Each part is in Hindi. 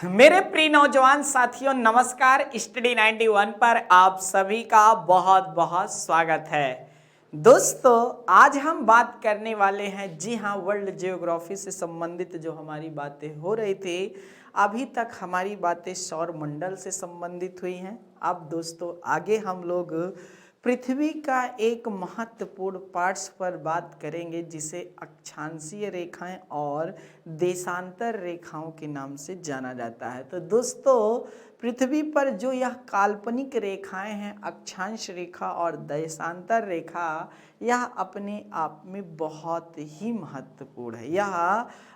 मेरे प्रिय नौजवान साथियों, नमस्कार। स्टडी 91 पर आप सभी का बहुत बहुत स्वागत है। दोस्तों, आज हम बात करने वाले हैं, जी हाँ, वर्ल्ड जियोग्राफी से संबंधित जो हमारी बातें हो रही थी, अभी तक हमारी बातें सौर मंडल से संबंधित हुई हैं। अब दोस्तों आगे हम लोग पृथ्वी का एक महत्वपूर्ण पार्ट्स पर बात करेंगे, जिसे अक्षांशीय रेखाएं और देशांतर रेखाओं के नाम से जाना जाता है। तो दोस्तों, पृथ्वी पर जो यह काल्पनिक रेखाएं हैं, अक्षांश रेखा और देशांतर रेखा, यह अपने आप में बहुत ही महत्वपूर्ण है। यह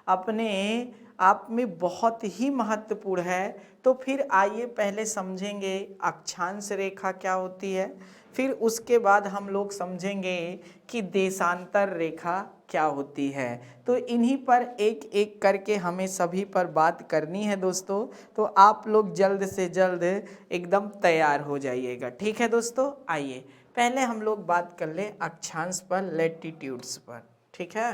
अपने आप में बहुत ही महत्वपूर्ण है। तो फिर आइए पहले समझेंगे अक्षांश रेखा क्या होती है, फिर उसके बाद हम लोग समझेंगे कि देशांतर रेखा क्या होती है। तो इन्हीं पर एक एक करके हमें सभी पर बात करनी है दोस्तों। तो आप लोग जल्द से जल्द एकदम तैयार हो जाइएगा, ठीक है दोस्तों। आइए पहले हम लोग बात कर ले अक्षांश पर, लैटिट्यूड्स पर, ठीक है।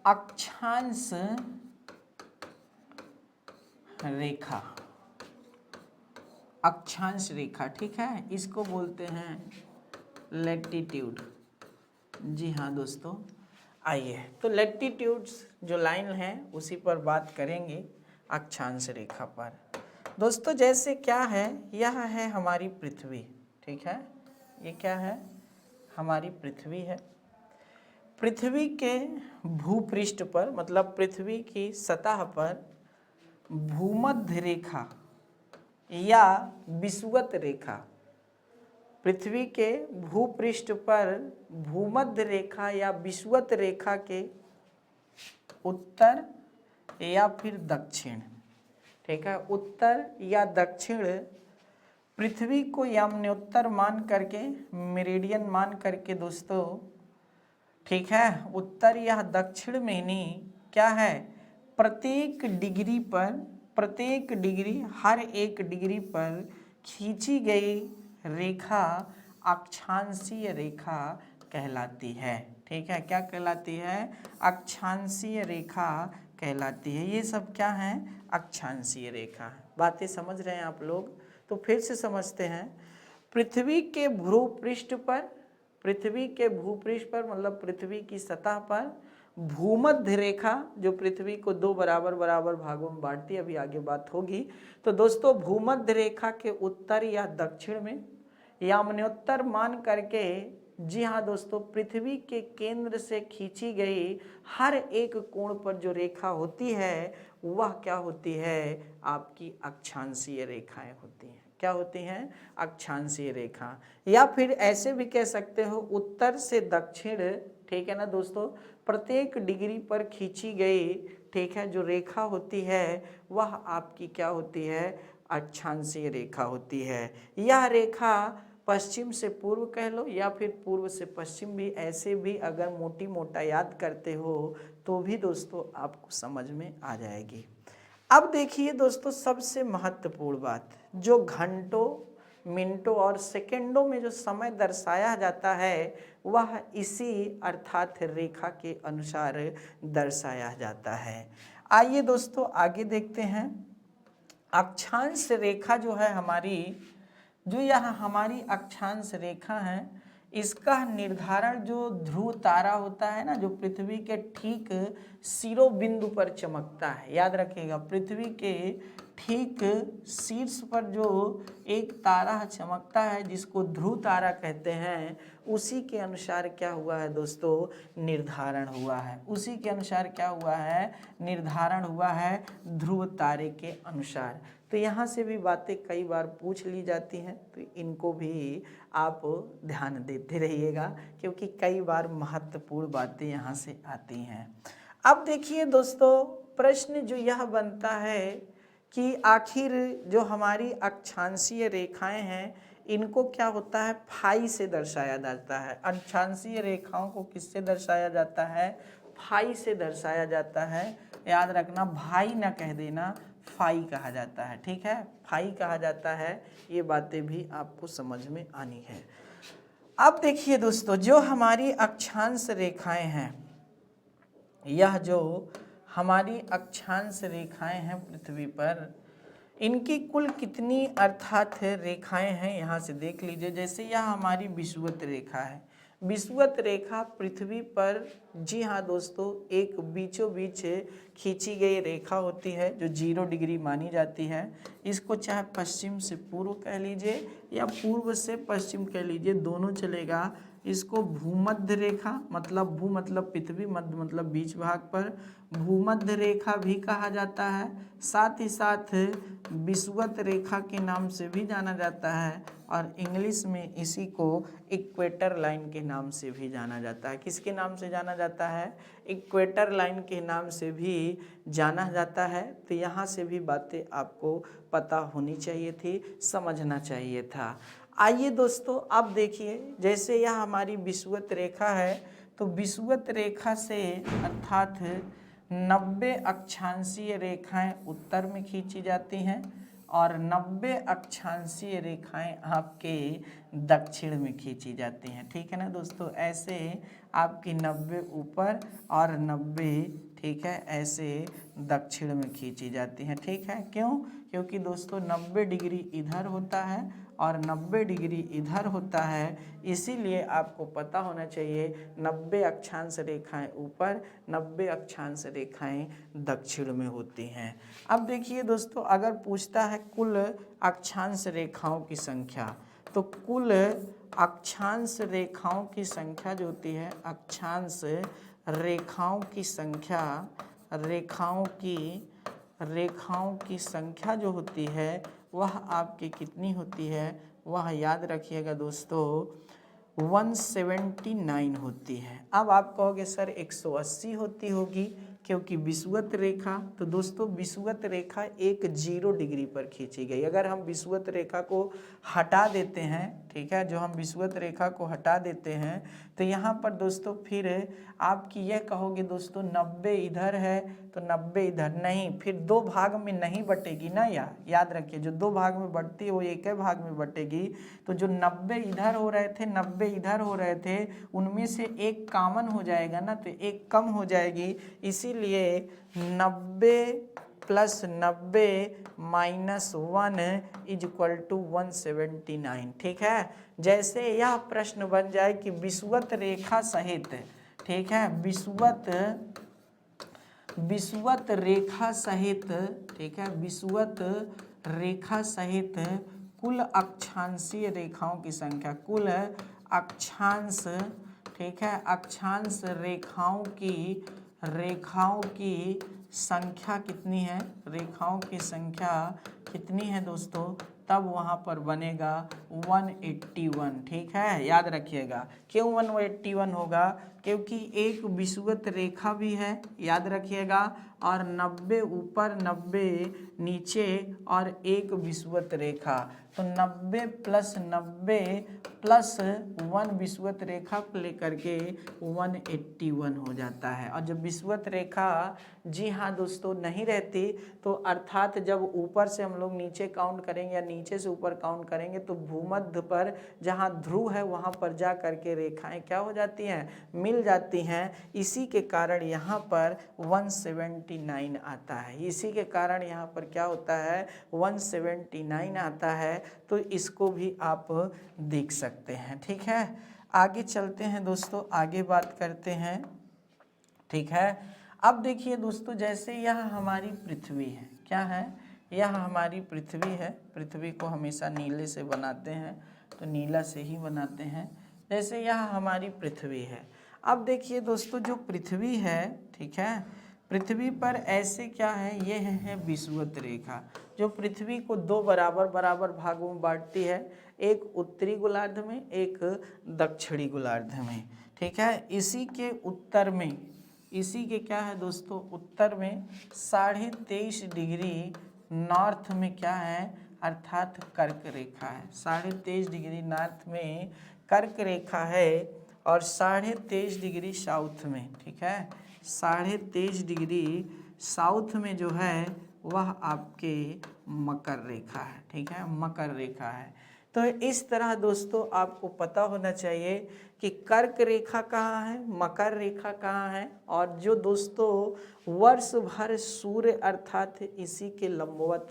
अक्षांश रेखा, अक्षांश रेखा, ठीक है, इसको बोलते हैं लैटिट्यूड। जी हाँ दोस्तों, आइए तो लैटिट्यूड्स जो लाइन है उसी पर बात करेंगे अक्षांश रेखा पर। दोस्तों जैसे क्या है, यह है हमारी पृथ्वी, ठीक है। ये क्या है? हमारी पृथ्वी है। पृथ्वी के भूपृष्ठ पर, मतलब पृथ्वी की सतह पर भूमध्य रेखा या विषुवत रेखा, पृथ्वी के भूपृष्ठ पर भूमध्य रेखा या विषुवत रेखा के उत्तर या फिर दक्षिण, ठीक है, उत्तर या दक्षिण पृथ्वी को यमनोत्तर मान करके, मेरिडियन मान करके दोस्तों, ठीक है, उत्तर या दक्षिण में नहीं, क्या है, प्रत्येक डिग्री पर, प्रत्येक डिग्री, हर एक डिग्री पर खींची गई रेखा अक्षांशीय रेखा कहलाती है, ठीक है। क्या कहलाती है? अक्षांशीय रेखा कहलाती है। ये सब क्या है? अक्षांशीय रेखा। बातें समझ रहे हैं आप लोग? तो फिर से समझते हैं। पृथ्वी के भूपृष्ठ पर, पृथ्वी के भूपृष्ठ पर मतलब पृथ्वी की सतह पर भूमध्य रेखा, जो पृथ्वी को दो बराबर बराबर भागों में बांटती है, अभी आगे बात होगी। तो दोस्तों भूमध्य रेखा के उत्तर या दक्षिण में यमनोत्तर मान करके, जी हाँ दोस्तों, पृथ्वी के केंद्र से खींची गई हर एक कोण पर जो रेखा होती है, वह क्या होती है? आपकी अक्षांशीय रेखाएं होती हैं। क्या होती हैं? अक्षांशीय रेखा। या फिर ऐसे भी कह सकते हो उत्तर से दक्षिण, ठीक है ना दोस्तों, प्रत्येक डिग्री पर खींची गई, ठीक है, जो रेखा होती है वह आपकी क्या होती है? अक्षांशीय रेखा होती है। यह रेखा पश्चिम से पूर्व कह लो या फिर पूर्व से पश्चिम भी, ऐसे भी अगर मोटी मोटा याद करते हो तो भी दोस्तों आपको समझ में आ जाएगी। अब देखिए दोस्तों, सबसे महत्वपूर्ण बात, जो घंटों, मिनटों और सेकंडों में जो समय दर्शाया जाता है, वह इसी अर्थात रेखा के अनुसार दर्शाया जाता है। आइए दोस्तों आगे देखते हैं। अक्षांश रेखा जो है हमारी, जो यह हमारी अक्षांश रेखा है, इसका निर्धारण जो ध्रुव तारा होता है ना, जो पृथ्वी के ठीक शिरोबिंदु पर चमकता है, याद रखिएगा, पृथ्वी के ठीक शीर्ष पर जो एक तारा चमकता है, जिसको ध्रुव तारा कहते हैं, उसी के अनुसार क्या हुआ है दोस्तों? निर्धारण हुआ है। उसी के अनुसार क्या हुआ है? निर्धारण हुआ है, ध्रुव तारे के अनुसार। तो यहाँ से भी बातें कई बार पूछ ली जाती हैं, तो इनको भी आप ध्यान देते रहिएगा, क्योंकि कई बार महत्वपूर्ण बातें यहाँ से आती हैं। अब देखिए दोस्तों, प्रश्न जो यह बनता है कि आखिर जो हमारी अक्षांशीय रेखाएं हैं, इनको क्या होता है? फाई से दर्शाया जाता है। अक्षांशीय रेखाओं को किससे दर्शाया जाता है? फाई से दर्शाया जाता है। याद रखना, भाई ना कह देना, फाई कहा जाता है, ठीक है, फाई कहा जाता है। ये बातें भी आपको समझ में आनी है। अब देखिए दोस्तों, जो हमारी अक्षांश रेखाएं हैं, यह जो हमारी अक्षांश रेखाएं हैं पृथ्वी पर, इनकी कुल कितनी अर्थात रेखाएं हैं यहाँ से देख लीजिए। जैसे यह हमारी विषुवत रेखा है, विषुवत रेखा पृथ्वी पर, जी हाँ दोस्तों, एक बीचों बीच खींची गई रेखा होती है जो 0 डिग्री मानी जाती है। इसको चाहे पश्चिम से पूर्व कह लीजिए या पूर्व से पश्चिम कह लीजिए, दोनों चलेगा। इसको भूमध्य रेखा, मतलब भू मतलब पृथ्वी, मध्य मतलब बीच भाग पर, भूमध्य रेखा भी कहा जाता है। साथ ही साथ विषुवत रेखा के नाम से भी जाना जाता है और इंग्लिश में इसी को इक्वेटर लाइन के नाम से भी जाना जाता है। किसके नाम से जाना जाता है? इक्वेटर लाइन के नाम से भी जाना जाता है। तो यहाँ से भी बातें आपको पता होनी चाहिए थी, समझना चाहिए था। आइए दोस्तों, अब देखिए, जैसे यह हमारी विषुवत रेखा है, तो विषुवत रेखा से अर्थात 90 अक्षांशीय रेखाएं उत्तर में खींची जाती हैं और 90 अक्षांशीय रेखाएं आपके दक्षिण में खींची जाती हैं। ठीक है ना दोस्तों, ऐसे आपकी 90 ऊपर और 90, ठीक है, ऐसे दक्षिण में खींची जाती हैं। ठीक है, क्यों? क्योंकि दोस्तों 90 डिग्री इधर होता है और 90 डिग्री इधर होता है, इसीलिए आपको पता होना चाहिए 90 अक्षांश रेखाएं ऊपर, 90 अक्षांश रेखाएं दक्षिण में होती हैं। अब देखिए दोस्तों, अगर पूछता है कुल अक्षांश रेखाओं की संख्या, तो कुल अक्षांश रेखाओं की संख्या जो होती है, अक्षांश रेखाओं की संख्या, रेखाओं की संख्या जो होती है वह आपकी कितनी होती है? वह याद रखिएगा दोस्तों 179 होती है। अब आप कहोगे सर 180 होती होगी क्योंकि विषुवत रेखा, तो दोस्तों विषुवत रेखा एक 0 डिग्री पर खींची गई। अगर हम विषुवत रेखा को हटा देते हैं, ठीक है, जो हम विषुवत रेखा को हटा देते हैं, तो यहाँ पर दोस्तों फिर आपकी यह कहोगे दोस्तों 90 इधर है तो 90 इधर नहीं, फिर 2 भाग में नहीं बटेगी ना, याद रखिए, जो 2 भाग में बटती है वो एक ही भाग में बटेगी। तो जो 90 इधर हो रहे थे, 90 इधर हो रहे थे, उनमें से एक कॉमन हो जाएगा ना, तो एक कम हो जाएगी। इसीलिए 90 plus 90 minus 1 is equal to 179। ठीक है, जैसे यह प्रश्न बन जाए कि विषुवत रेखा सहित, ठीक है, विषुवत रेखा सहित, ठीक है, विषुवत रेखा सहित कुल अक्षांशीय रेखाओं की संख्या, कुल अक्षांश, ठीक है, अक्षांश रेखाओं की संख्या कितनी है? रेखाओं की संख्या कितनी है दोस्तों? तब वहाँ पर बनेगा 181। ठीक है, याद रखिएगा। क्यों 181 होगा? क्योंकि एक विषुवत रेखा भी है, याद रखिएगा, और 90 ऊपर 90 नीचे और एक विषुवत रेखा, तो 90 प्लस 90 प्लस 1 विषुवत रेखा को लेकर के 181 हो जाता है। और जब विषुवत रेखा, जी हाँ दोस्तों, नहीं रहती, तो अर्थात जब ऊपर से हम लोग नीचे काउंट करेंगे या नीचे से ऊपर काउंट करेंगे, तो भूमध्य पर जहाँ ध्रुव है वहाँ पर जा करके रेखाएं क्या हो जाती हैं? मिल जाती हैं। इसी के कारण यहाँ पर 179 आता है। इसी के कारण यहाँ पर क्या होता है? 179 आता है। तो इसको भी आप देख सकते हैं। ठीक है, आगे चलते हैं दोस्तों, आगे बात करते हैं। ठीक है, अब देखिए दोस्तों, जैसे यह हमारी पृथ्वी है, क्या है? यह हमारी पृथ्वी है। पृथ्वी को हमेशा नीले से बनाते हैं, तो नीला से ही बनाते हैं। जैसे यह हमारी पृथ्वी है। अब देखिए दोस्तों, जो पृथ्वी है, ठीक है, पृथ्वी पर ऐसे क्या है? ये है विषुवत रेखा, जो पृथ्वी को 2 बराबर भागों में बांटती है, एक उत्तरी गोलार्ध में, एक दक्षिणी गोलार्ध में। ठीक है, इसी के उत्तर में, इसी के क्या है दोस्तों? उत्तर में 23.5 डिग्री नॉर्थ में क्या है? अर्थात कर्क रेखा है। 23.5 डिग्री नॉर्थ में कर्क रेखा है और 23.5 डिग्री साउथ में, ठीक है, 23.5 डिग्री साउथ में जो है वह आपके मकर रेखा है। ठीक है, मकर रेखा है। तो इस तरह दोस्तों आपको पता होना चाहिए कि कर्क रेखा कहाँ है, मकर रेखा कहाँ है, और जो दोस्तों वर्ष भर सूर्य अर्थात इसी के लंबवत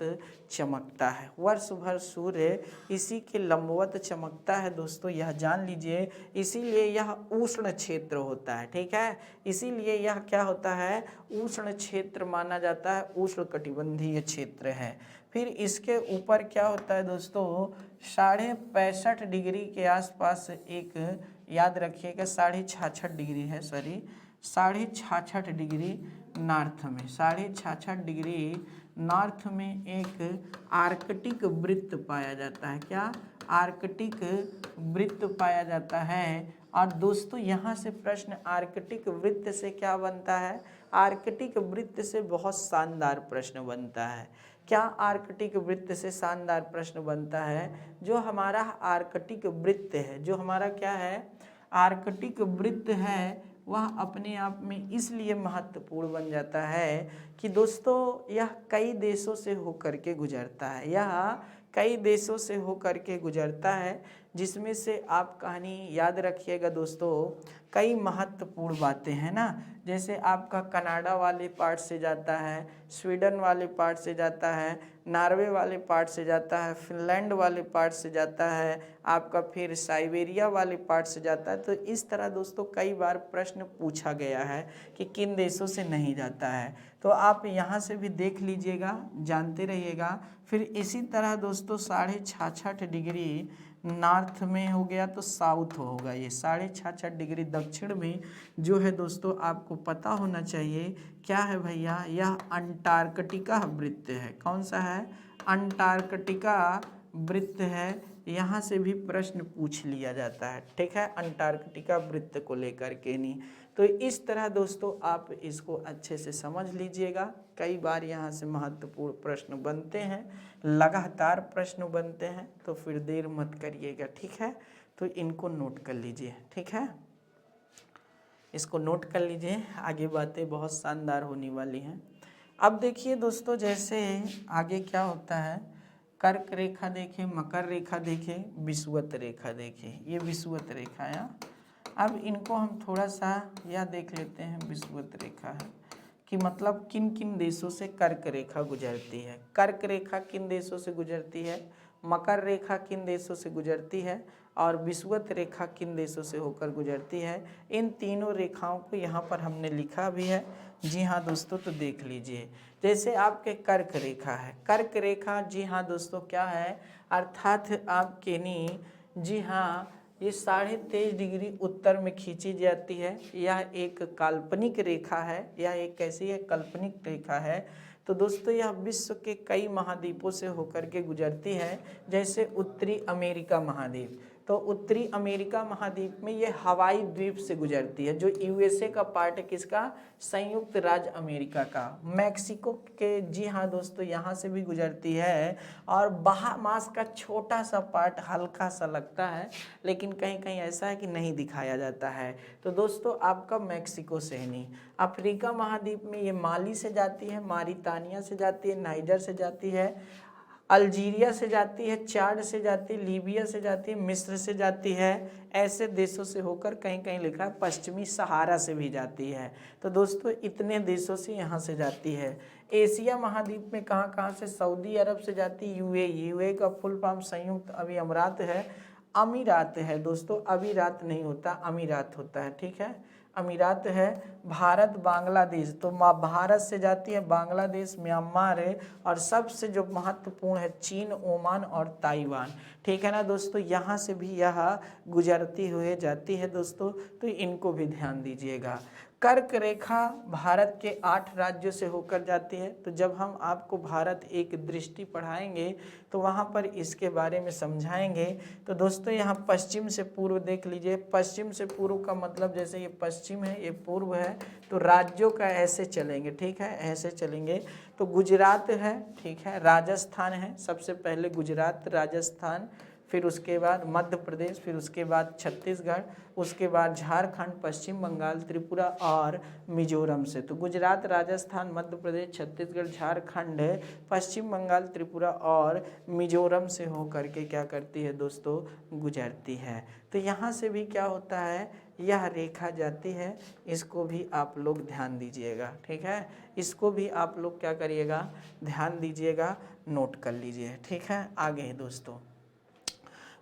चमकता है, वर्ष भर सूर्य इसी के लंबवत चमकता है दोस्तों, यह जान लीजिए। इसीलिए यह उष्ण क्षेत्र होता है, ठीक है, इसीलिए यह क्या होता है, उष्ण क्षेत्र माना जाता है, उष्ण कटिबंधीय क्षेत्र है। फिर इसके ऊपर क्या होता है दोस्तों, 65.5 डिग्री के आसपास एक, याद रखिएगा 66.5 डिग्री है, सॉरी 66.5 डिग्री नॉर्थ में, 66.5 डिग्री नॉर्थ में एक आर्कटिक वृत्त पाया जाता है। क्या, आर्कटिक वृत्त पाया जाता है। और दोस्तों यहाँ से प्रश्न आर्कटिक वृत्त से क्या बनता है, आर्कटिक वृत्त से बहुत शानदार प्रश्न बनता है। क्या आर्कटिक वृत्त से शानदार प्रश्न बनता है, जो हमारा आर्कटिक वृत्त है, जो हमारा क्या है, आर्कटिक वृत्त है, वह अपने आप में इसलिए महत्वपूर्ण बन जाता है कि दोस्तों यह कई देशों से होकर के गुजरता है, यह कई देशों से होकर के गुजरता है, जिसमें से आप कहानी याद रखिएगा दोस्तों, कई महत्वपूर्ण बातें हैं ना, जैसे आपका कनाडा वाले पार्ट से जाता है, स्वीडन वाले पार्ट से जाता है, नॉर्वे वाले पार्ट से जाता है, फिनलैंड वाले पार्ट से जाता है, आपका फिर साइबेरिया वाले पार्ट से जाता है। तो इस तरह दोस्तों कई बार प्रश्न पूछा गया है कि किन देशों से नहीं जाता है, तो आप यहाँ से भी देख लीजिएगा, जानते रहिएगा। फिर इसी तरह दोस्तों 66.5 डिग्री नॉर्थ में हो गया तो साउथ होगा, ये 66.5 डिग्री दक्षिण में जो है दोस्तों आपको पता होना चाहिए क्या है भैया, यह अंटार्कटिका वृत्त है। कौन सा है, अंटार्कटिका वृत्त है, यहाँ से भी प्रश्न पूछ लिया जाता है, ठीक है, अंटार्कटिका वृत्त को लेकर के नहीं। तो इस तरह दोस्तों आप इसको अच्छे से समझ लीजिएगा, कई बार यहाँ से महत्वपूर्ण प्रश्न बनते हैं, लगातार प्रश्न बनते हैं, तो फिर देर मत करिएगा, ठीक है, तो इनको नोट कर लीजिए, ठीक है, इसको नोट कर लीजिए, आगे बातें बहुत शानदार होने वाली हैं। अब देखिए दोस्तों, जैसे आगे क्या होता है, कर्क रेखा देखें, मकर रेखा देखें, विषुवत रेखा देखें, ये विषुवत रेखा है। अब इनको हम थोड़ा सा यह देख लेते हैं, विषुवत रेखा है कि मतलब किन किन देशों से कर्क रेखा गुजरती है, कर्क रेखा किन देशों से गुजरती है, मकर रेखा किन देशों से गुजरती है, और विषुवत रेखा किन देशों से होकर गुजरती है। इन तीनों रेखाओं को यहाँ पर हमने लिखा भी है, जी हाँ दोस्तों, तो देख लीजिए। जैसे आपके कर्क रेखा है, कर्क रेखा जी हाँ दोस्तों क्या है, अर्थात आपके नी, जी हाँ, ये 23.5 डिग्री उत्तर में खींची जाती है। यह एक काल्पनिक रेखा है, यह एक कैसी है, काल्पनिक रेखा है। तो दोस्तों यह विश्व के कई महाद्वीपों से होकर के गुजरती है, जैसे उत्तरी अमेरिका महाद्वीप, तो उत्तरी अमेरिका महाद्वीप में ये हवाई द्वीप से गुजरती है, जो यूएसए का पार्ट है, किसका, संयुक्त राज्य अमेरिका का, मैक्सिको के, जी हाँ दोस्तों, यहाँ से भी गुजरती है। और बहामास का छोटा सा पार्ट हल्का सा लगता है, लेकिन कहीं कहीं ऐसा है कि नहीं दिखाया जाता है। तो दोस्तों आपका मैक्सिको से ही नहीं, अफ्रीका महाद्वीप में ये माली से जाती है, मारितानिया से जाती है, नाइजर से जाती है, अल्जीरिया से जाती है, चाड से जाती है, लीबिया से जाती है, मिस्र से जाती है, ऐसे देशों से होकर कहीं कहीं लिखा है पश्चिमी सहारा से भी जाती है। तो दोस्तों इतने देशों से यहाँ से जाती है। एशिया महाद्वीप में कहाँ कहाँ से, सऊदी अरब से जाती है, यूएई का फुल फॉर्म संयुक्त अभी अमीरात है, अमीरात है दोस्तों, अमीरात नहीं होता, अमीरात होता है, ठीक है, अमीरात है। भारत बांग्लादेश, तो भारत से जाती है, बांग्लादेश, म्यांमार है, और सबसे जो महत्वपूर्ण है चीन, ओमान और ताइवान, ठीक है ना दोस्तों, यहाँ से भी यह गुजरती हुए जाती है दोस्तों, तो इनको भी ध्यान दीजिएगा। कर्क रेखा भारत के 8 राज्यों से होकर जाती है। तो जब हम आपको भारत एक दृष्टि पढ़ाएंगे तो वहाँ पर इसके बारे में समझाएंगे। तो दोस्तों यहाँ पश्चिम से पूर्व देख लीजिए, पश्चिम से पूर्व का मतलब जैसे ये पश्चिम है, ये पूर्व है, तो राज्यों का ऐसे चलेंगे, ठीक है, ऐसे चलेंगे। तो गुजरात है, ठीक है, राजस्थान है, सबसे पहले गुजरात, राजस्थान, फिर उसके बाद मध्य प्रदेश, फिर उसके बाद छत्तीसगढ़, उसके बाद झारखंड, पश्चिम बंगाल, त्रिपुरा और मिजोरम से। तो गुजरात, राजस्थान, मध्य प्रदेश, छत्तीसगढ़, झारखंड, पश्चिम बंगाल, त्रिपुरा और मिजोरम से होकर के क्या करती है दोस्तों, गुजरती है। तो यहाँ से भी क्या होता है, यह रेखा जाती है, इसको भी आप लोग ध्यान दीजिएगा, ठीक है, इसको भी आप लोग क्या करिएगा, ध्यान दीजिएगा, नोट कर लीजिए, ठीक है। आगे दोस्तों,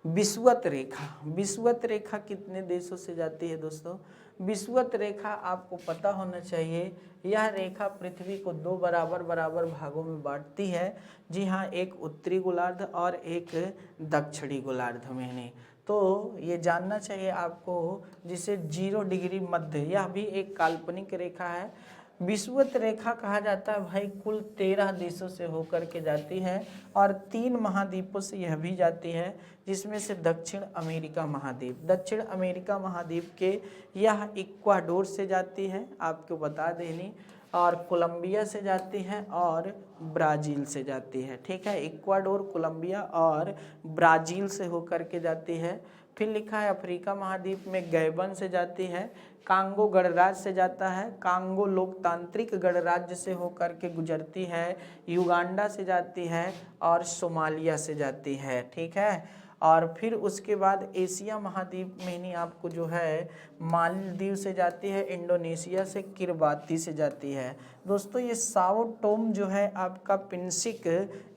विषुवत रेखा, विषुवत रेखा कितने देशों से जाती है दोस्तों? विषुवत रेखा आपको पता होना चाहिए, यह रेखा पृथ्वी को दो बराबर बराबर भागों में बांटती है। जी हाँ, एक उत्तरी गोलार्ध और एक दक्षिणी गोलार्ध में नहीं। तो ये जानना चाहिए आपको, जिसे 0 डिग्री मध्य, यह भी एक काल्पनिक रेखा है। विषुवत रेखा कहा जाता है भाई, कुल 13 देशों से होकर के जाती है और 3 महाद्वीपों से यह भी जाती है, जिसमें से दक्षिण अमेरिका महाद्वीप, दक्षिण अमेरिका महाद्वीप के यह इक्वाडोर से जाती है, आपको बता देनी, और कोलंबिया से जाती है और ब्राज़ील से जाती है, ठीक है। इक्वाडोर, कोलंबिया और ब्राज़ील से होकर के जाती है। फिर लिखा है अफ्रीका महाद्वीप में गैबन से जाती है, कांगो गणराज्य से जाता है, कांगो लोकतांत्रिक गणराज्य से होकर के गुजरती है, युगांडा से जाती है और सोमालिया से जाती है, ठीक है। और फिर उसके बाद एशिया महाद्वीप में ही आपको जो है मालदीव से जाती है, इंडोनेशिया से, किरबाती से जाती है। दोस्तों ये साओ टोम जो है आपका पिंसिक,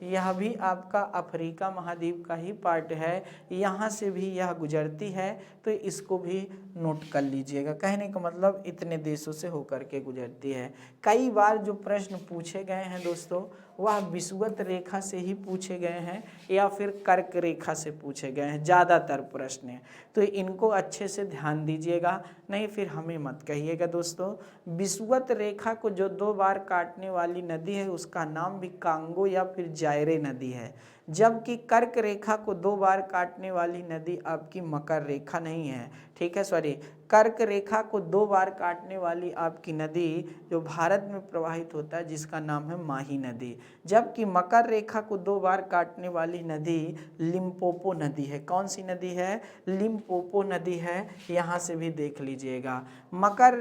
यह भी आपका अफ्रीका महाद्वीप का ही पार्ट है, यहाँ से भी यह गुजरती है, तो इसको भी नोट कर लीजिएगा। कहने का मतलब इतने देशों से होकर के गुजरती है। कई बार जो प्रश्न पूछे गए हैं दोस्तों, वह विषुवत रेखा से ही पूछे गए हैं या फिर कर्क रेखा से पूछे गए हैं, ज़्यादातर प्रश्न हैं। तो इनको अच्छे से ध्यान दीजिएगा, नहीं फिर हमें मत कहिएगा दोस्तों। विषुवत रेखा को जो 2 बार काटने वाली नदी है, उसका नाम भी कांगो या फिर जायरे नदी है, जबकि कर्क रेखा को 2 बार काटने वाली नदी आपकी मकर रेखा नहीं है, ठीक है, सॉरी, कर्क रेखा को 2 बार काटने वाली आपकी नदी जो भारत में प्रवाहित होता है, जिसका नाम है माही नदी, जबकि मकर रेखा को 2 बार काटने वाली नदी लिम्पोपो नदी है। कौन सी नदी है? लिम्पोपो नदी है, यहाँ से भी देख लीजिएगा। मकर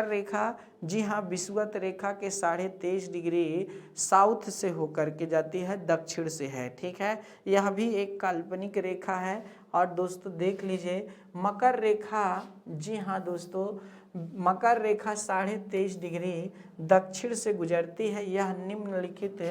रेखा जी हाँ, विषुवत रेखा के 23.5 डिग्री साउथ से होकर के जाती है, दक्षिण से है, ठीक है। यह भी एक काल्पनिक रेखा है। और दोस्तों देख लीजिए, मकर रेखा, जी हाँ दोस्तों, मकर रेखा 23.5 डिग्री दक्षिण से गुजरती है। यह निम्नलिखित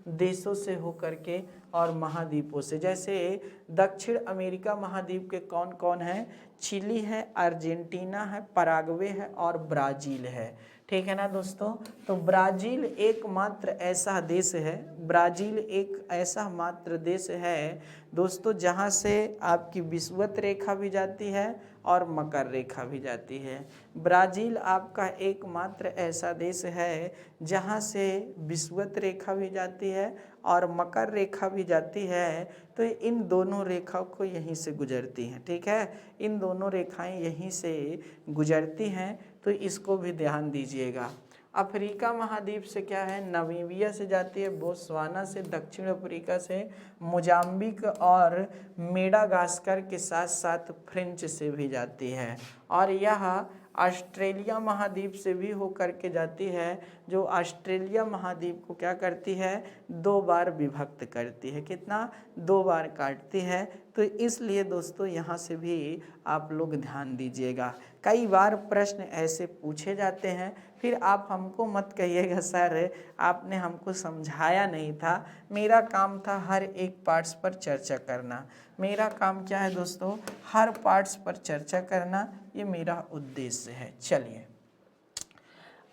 देशों से होकर के और महाद्वीपों से, जैसे दक्षिण अमेरिका महाद्वीप के कौन कौन है? चिली है, अर्जेंटीना है, पराग्वे है और ब्राज़ील है, ठीक है ना दोस्तों। तो ब्राज़ील एकमात्र ऐसा देश है, ब्राज़ील एक ऐसा मात्र देश है दोस्तों, जहां से आपकी विषुवत रेखा भी जाती है और मकर रेखा भी जाती है। ब्राज़ील आपका एकमात्र ऐसा देश है जहां से विषुवत रेखा भी जाती है और मकर रेखा भी जाती है। तो इन दोनों रेखाओं को यहीं से गुजरती हैं, ठीक है, इन दोनों रेखाएं यहीं से गुजरती हैं, तो इसको भी ध्यान दीजिएगा। अफ्रीका महाद्वीप से क्या है? नामीबिया से जाती है, बोत्सवाना से, दक्षिण अफ्रीका से, मोजाम्बिक और मेडागास्कर के साथ साथ फ्रेंच से भी जाती है। और यह ऑस्ट्रेलिया महाद्वीप से भी होकर के जाती है, जो ऑस्ट्रेलिया महाद्वीप को क्या करती है? 2 बार विभक्त करती है। कितना? 2 बार काटती है। तो इसलिए दोस्तों यहाँ से भी आप लोग ध्यान दीजिएगा। कई बार प्रश्न ऐसे पूछे जाते हैं, फिर आप हमको मत कहिएगा सर आपने हमको समझाया नहीं था। मेरा काम था हर एक पार्ट्स पर चर्चा करना। मेरा काम क्या है दोस्तों? हर पार्ट्स पर चर्चा करना, ये मेरा उद्देश्य है। चलिए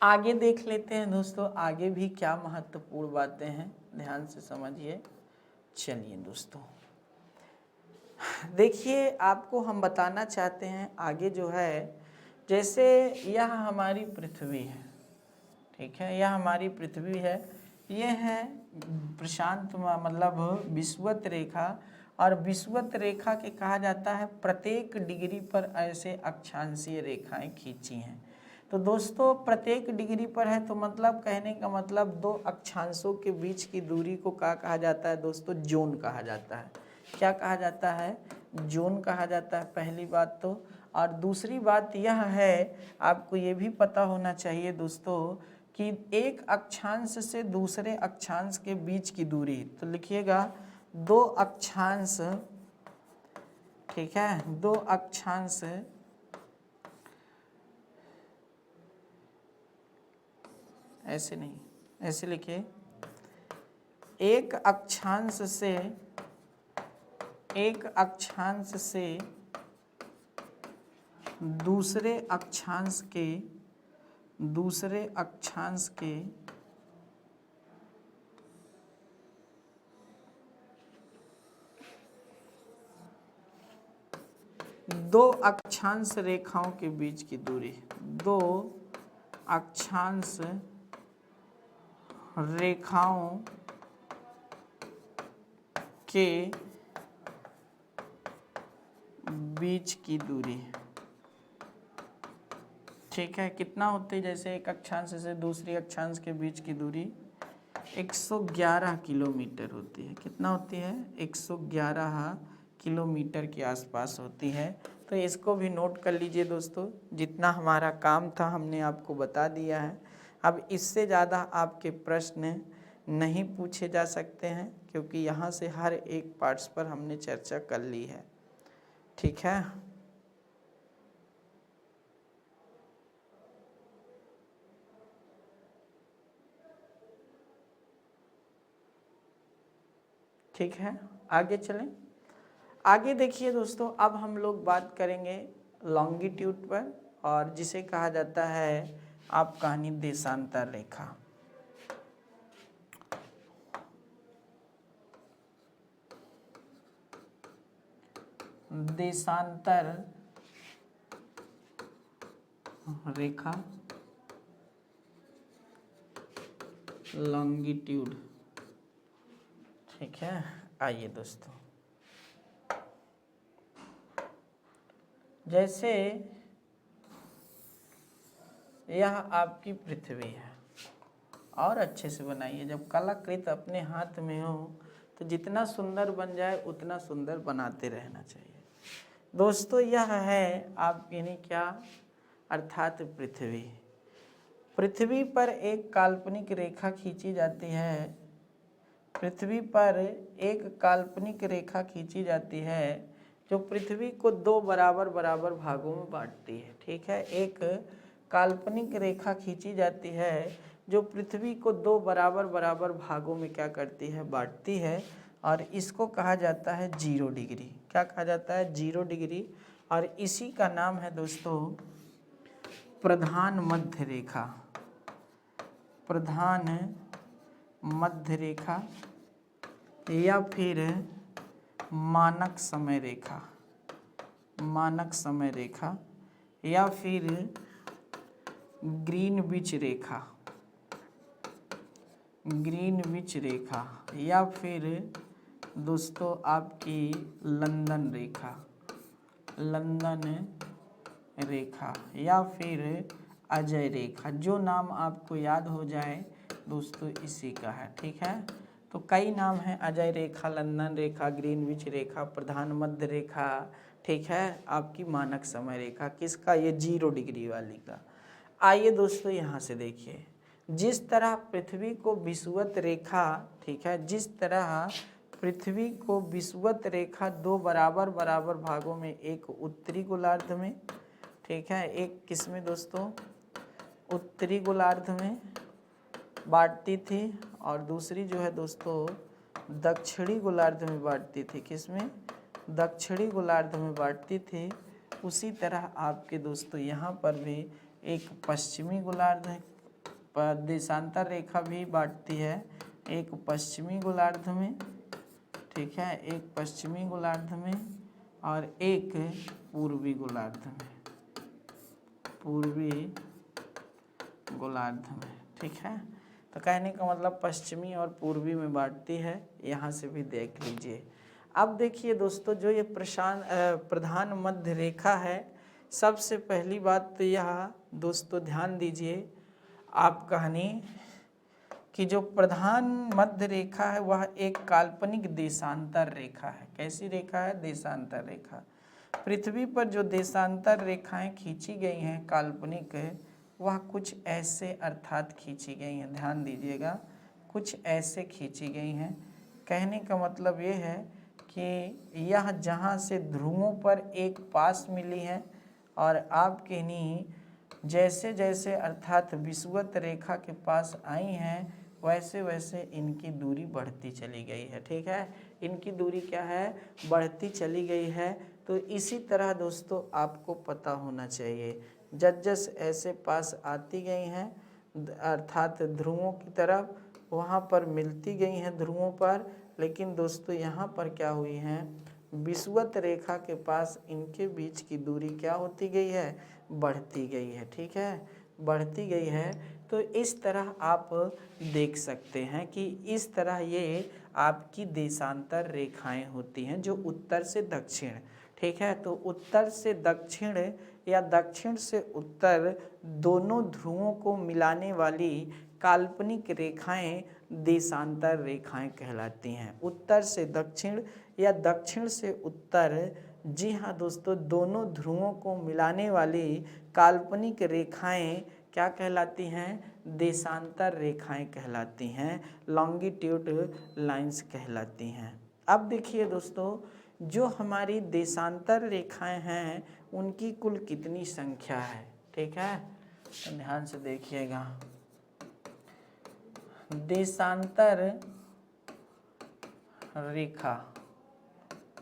आगे देख लेते हैं दोस्तों, आगे भी क्या महत्वपूर्ण बातें हैं, ध्यान से समझिए। चलिए दोस्तों देखिए, आपको हम बताना चाहते हैं आगे जो है, जैसे यह हमारी पृथ्वी है, ठीक है, यह हमारी पृथ्वी है, ये है प्रशांत मतलब विषुवत रेखा। और विषुवत रेखा के कहा जाता है प्रत्येक डिग्री पर ऐसे अक्षांशीय रेखाएं खींची हैं। तो दोस्तों प्रत्येक डिग्री पर है, तो मतलब कहने का मतलब 2 अक्षांशों के बीच की दूरी को क्या कहा जाता है दोस्तों? जोन कहा जाता है। क्या कहा जाता है, जोन कहा जाता है, पहली बात तो। और दूसरी बात यह है, आपको ये भी पता होना चाहिए दोस्तों कि एक अक्षांश से दूसरे अक्षांश के बीच की दूरी, तो लिखिएगा दो अक्षांश, ठीक है, दो अक्षांश ऐसे नहीं, ऐसे लिखिए, एक अक्षांश से दूसरे अक्षांश के दो अक्षांश रेखाओं के बीच की दूरी, दो अक्षांश रेखाओं के बीच की दूरी, ठीक है, कितना होती है, जैसे एक अक्षांश से दूसरी अक्षांश के बीच की दूरी 111 किलोमीटर होती है। कितना होती है, 111 किलोमीटर के आसपास होती है। तो इसको भी नोट कर लीजिए दोस्तों, जितना हमारा काम था हमने आपको बता दिया है। अब इससे ज़्यादा आपके प्रश्न नहीं पूछे जा सकते हैं, क्योंकि यहाँ से हर एक पार्ट्स पर हमने चर्चा कर ली है, ठीक है। ठीक है, आगे चलें। आगे देखिए दोस्तों, अब हम लोग बात करेंगे लॉन्गिट्यूड पर, और जिसे कहा जाता है आप कहानी देशांतर रेखा। देशांतर रेखा, लॉन्गिट्यूड, ठीक है। आइए दोस्तों, जैसे यह आपकी पृथ्वी है, और अच्छे से बनाइए, जब कलाकृत अपने हाथ में हो तो जितना सुंदर बन जाए उतना सुंदर बनाते रहना चाहिए दोस्तों। यह है आप यानी क्या, अर्थात पृथ्वी। पृथ्वी पर एक काल्पनिक रेखा खींची जाती है, पृथ्वी पर एक काल्पनिक रेखा खींची जाती है जो पृथ्वी को दो बराबर बराबर भागों में बांटती है, ठीक है। एक काल्पनिक रेखा खींची जाती है जो पृथ्वी को दो बराबर बराबर भागों में क्या करती है, बांटती है, और इसको कहा जाता है 0 डिग्री। क्या कहा जाता है, 0 डिग्री। और इसी का नाम है दोस्तों प्रधान मध्य रेखा, प्रधान मध्य रेखा, या फिर मानक समय रेखा, मानक समय रेखा, या फिर ग्रीनविच रेखा, ग्रीनविच रेखा, या फिर दोस्तों आपकी लंदन रेखा, लंदन रेखा, या फिर अजय रेखा। जो नाम आपको याद हो जाए दोस्तों इसी का है, ठीक है। तो कई नाम हैं, अजय रेखा, लंदन रेखा, ग्रीनविच रेखा, प्रधान मध्य रेखा, ठीक है, आपकी मानक समय रेखा। किसका, ये 0 डिग्री वाली का। आइए दोस्तों यहाँ से देखिए, जिस तरह पृथ्वी को विषुवत रेखा, ठीक है, जिस तरह पृथ्वी को विषुवत रेखा दो बराबर बराबर भागों में, एक उत्तरी गोलार्ध में, ठीक है, एक किसमें दोस्तों, उत्तरी गोलार्ध में बांटती थी, और दूसरी जो है दोस्तों दक्षिणी गोलार्ध में बांटती थी। किसमें, दक्षिणी गोलार्ध में बांटती थी। उसी तरह आपके दोस्तों यहाँ पर भी एक पश्चिमी गोलार्ध पर देशांतर रेखा भी बांटती है, एक पश्चिमी गोलार्ध में, ठीक है, एक पश्चिमी गोलार्ध में, और एक पूर्वी गोलार्ध में, पूर्वी गोलार्ध में, ठीक है। तो कहने का मतलब पश्चिमी और पूर्वी में बांटती है, यहाँ से भी देख लीजिए। अब देखिए दोस्तों, जो ये प्रधान मध्य रेखा है, सबसे पहली बात तो यह दोस्तों ध्यान दीजिए, आप कहानी कि जो प्रधान मध्य रेखा है वह एक काल्पनिक देशांतर रेखा है। कैसी रेखा है? देशांतर रेखा। पृथ्वी पर जो देशांतर रेखाएं खींची गई हैं काल्पनिक, वह कुछ ऐसे अर्थात खींची गई हैं, ध्यान दीजिएगा, कुछ ऐसे खींची गई हैं। कहने का मतलब ये है कि यह जहाँ से ध्रुवों पर एक पास मिली है और आपके नी जैसे जैसे अर्थात विषुवत रेखा के पास आई हैं वैसे वैसे इनकी दूरी बढ़ती चली गई है। ठीक है, इनकी दूरी क्या है? बढ़ती चली गई है। तो इसी तरह दोस्तों आपको पता होना चाहिए, जस जस ऐसे पास आती गई हैं अर्थात ध्रुवों की तरफ, वहाँ पर मिलती गई हैं ध्रुवों पर, लेकिन दोस्तों यहाँ पर क्या हुई हैं? विषुवत रेखा के पास इनके बीच की दूरी क्या होती गई है? बढ़ती गई है। ठीक है, बढ़ती गई है। तो इस तरह आप देख सकते हैं कि इस तरह ये आपकी देशांतर रेखाएं होती हैं जो उत्तर से दक्षिण। ठीक है, तो उत्तर से दक्षिण या दक्षिण से उत्तर दोनों ध्रुवों को मिलाने वाली काल्पनिक रेखाएं देशांतर रेखाएं कहलाती हैं। उत्तर से दक्षिण या दक्षिण से उत्तर, जी हाँ दोस्तों, दोनों ध्रुवों को मिलाने वाली काल्पनिक रेखाएं क्या कहलाती हैं? देशांतर रेखाएं कहलाती हैं, लॉन्गिट्यूड लाइंस कहलाती हैं। अब देखिए दोस्तों, जो हमारी देशांतर रेखाएं हैं उनकी कुल कितनी संख्या है? ठीक है, तो ध्यान से देखिएगा। देशांतर रेखा,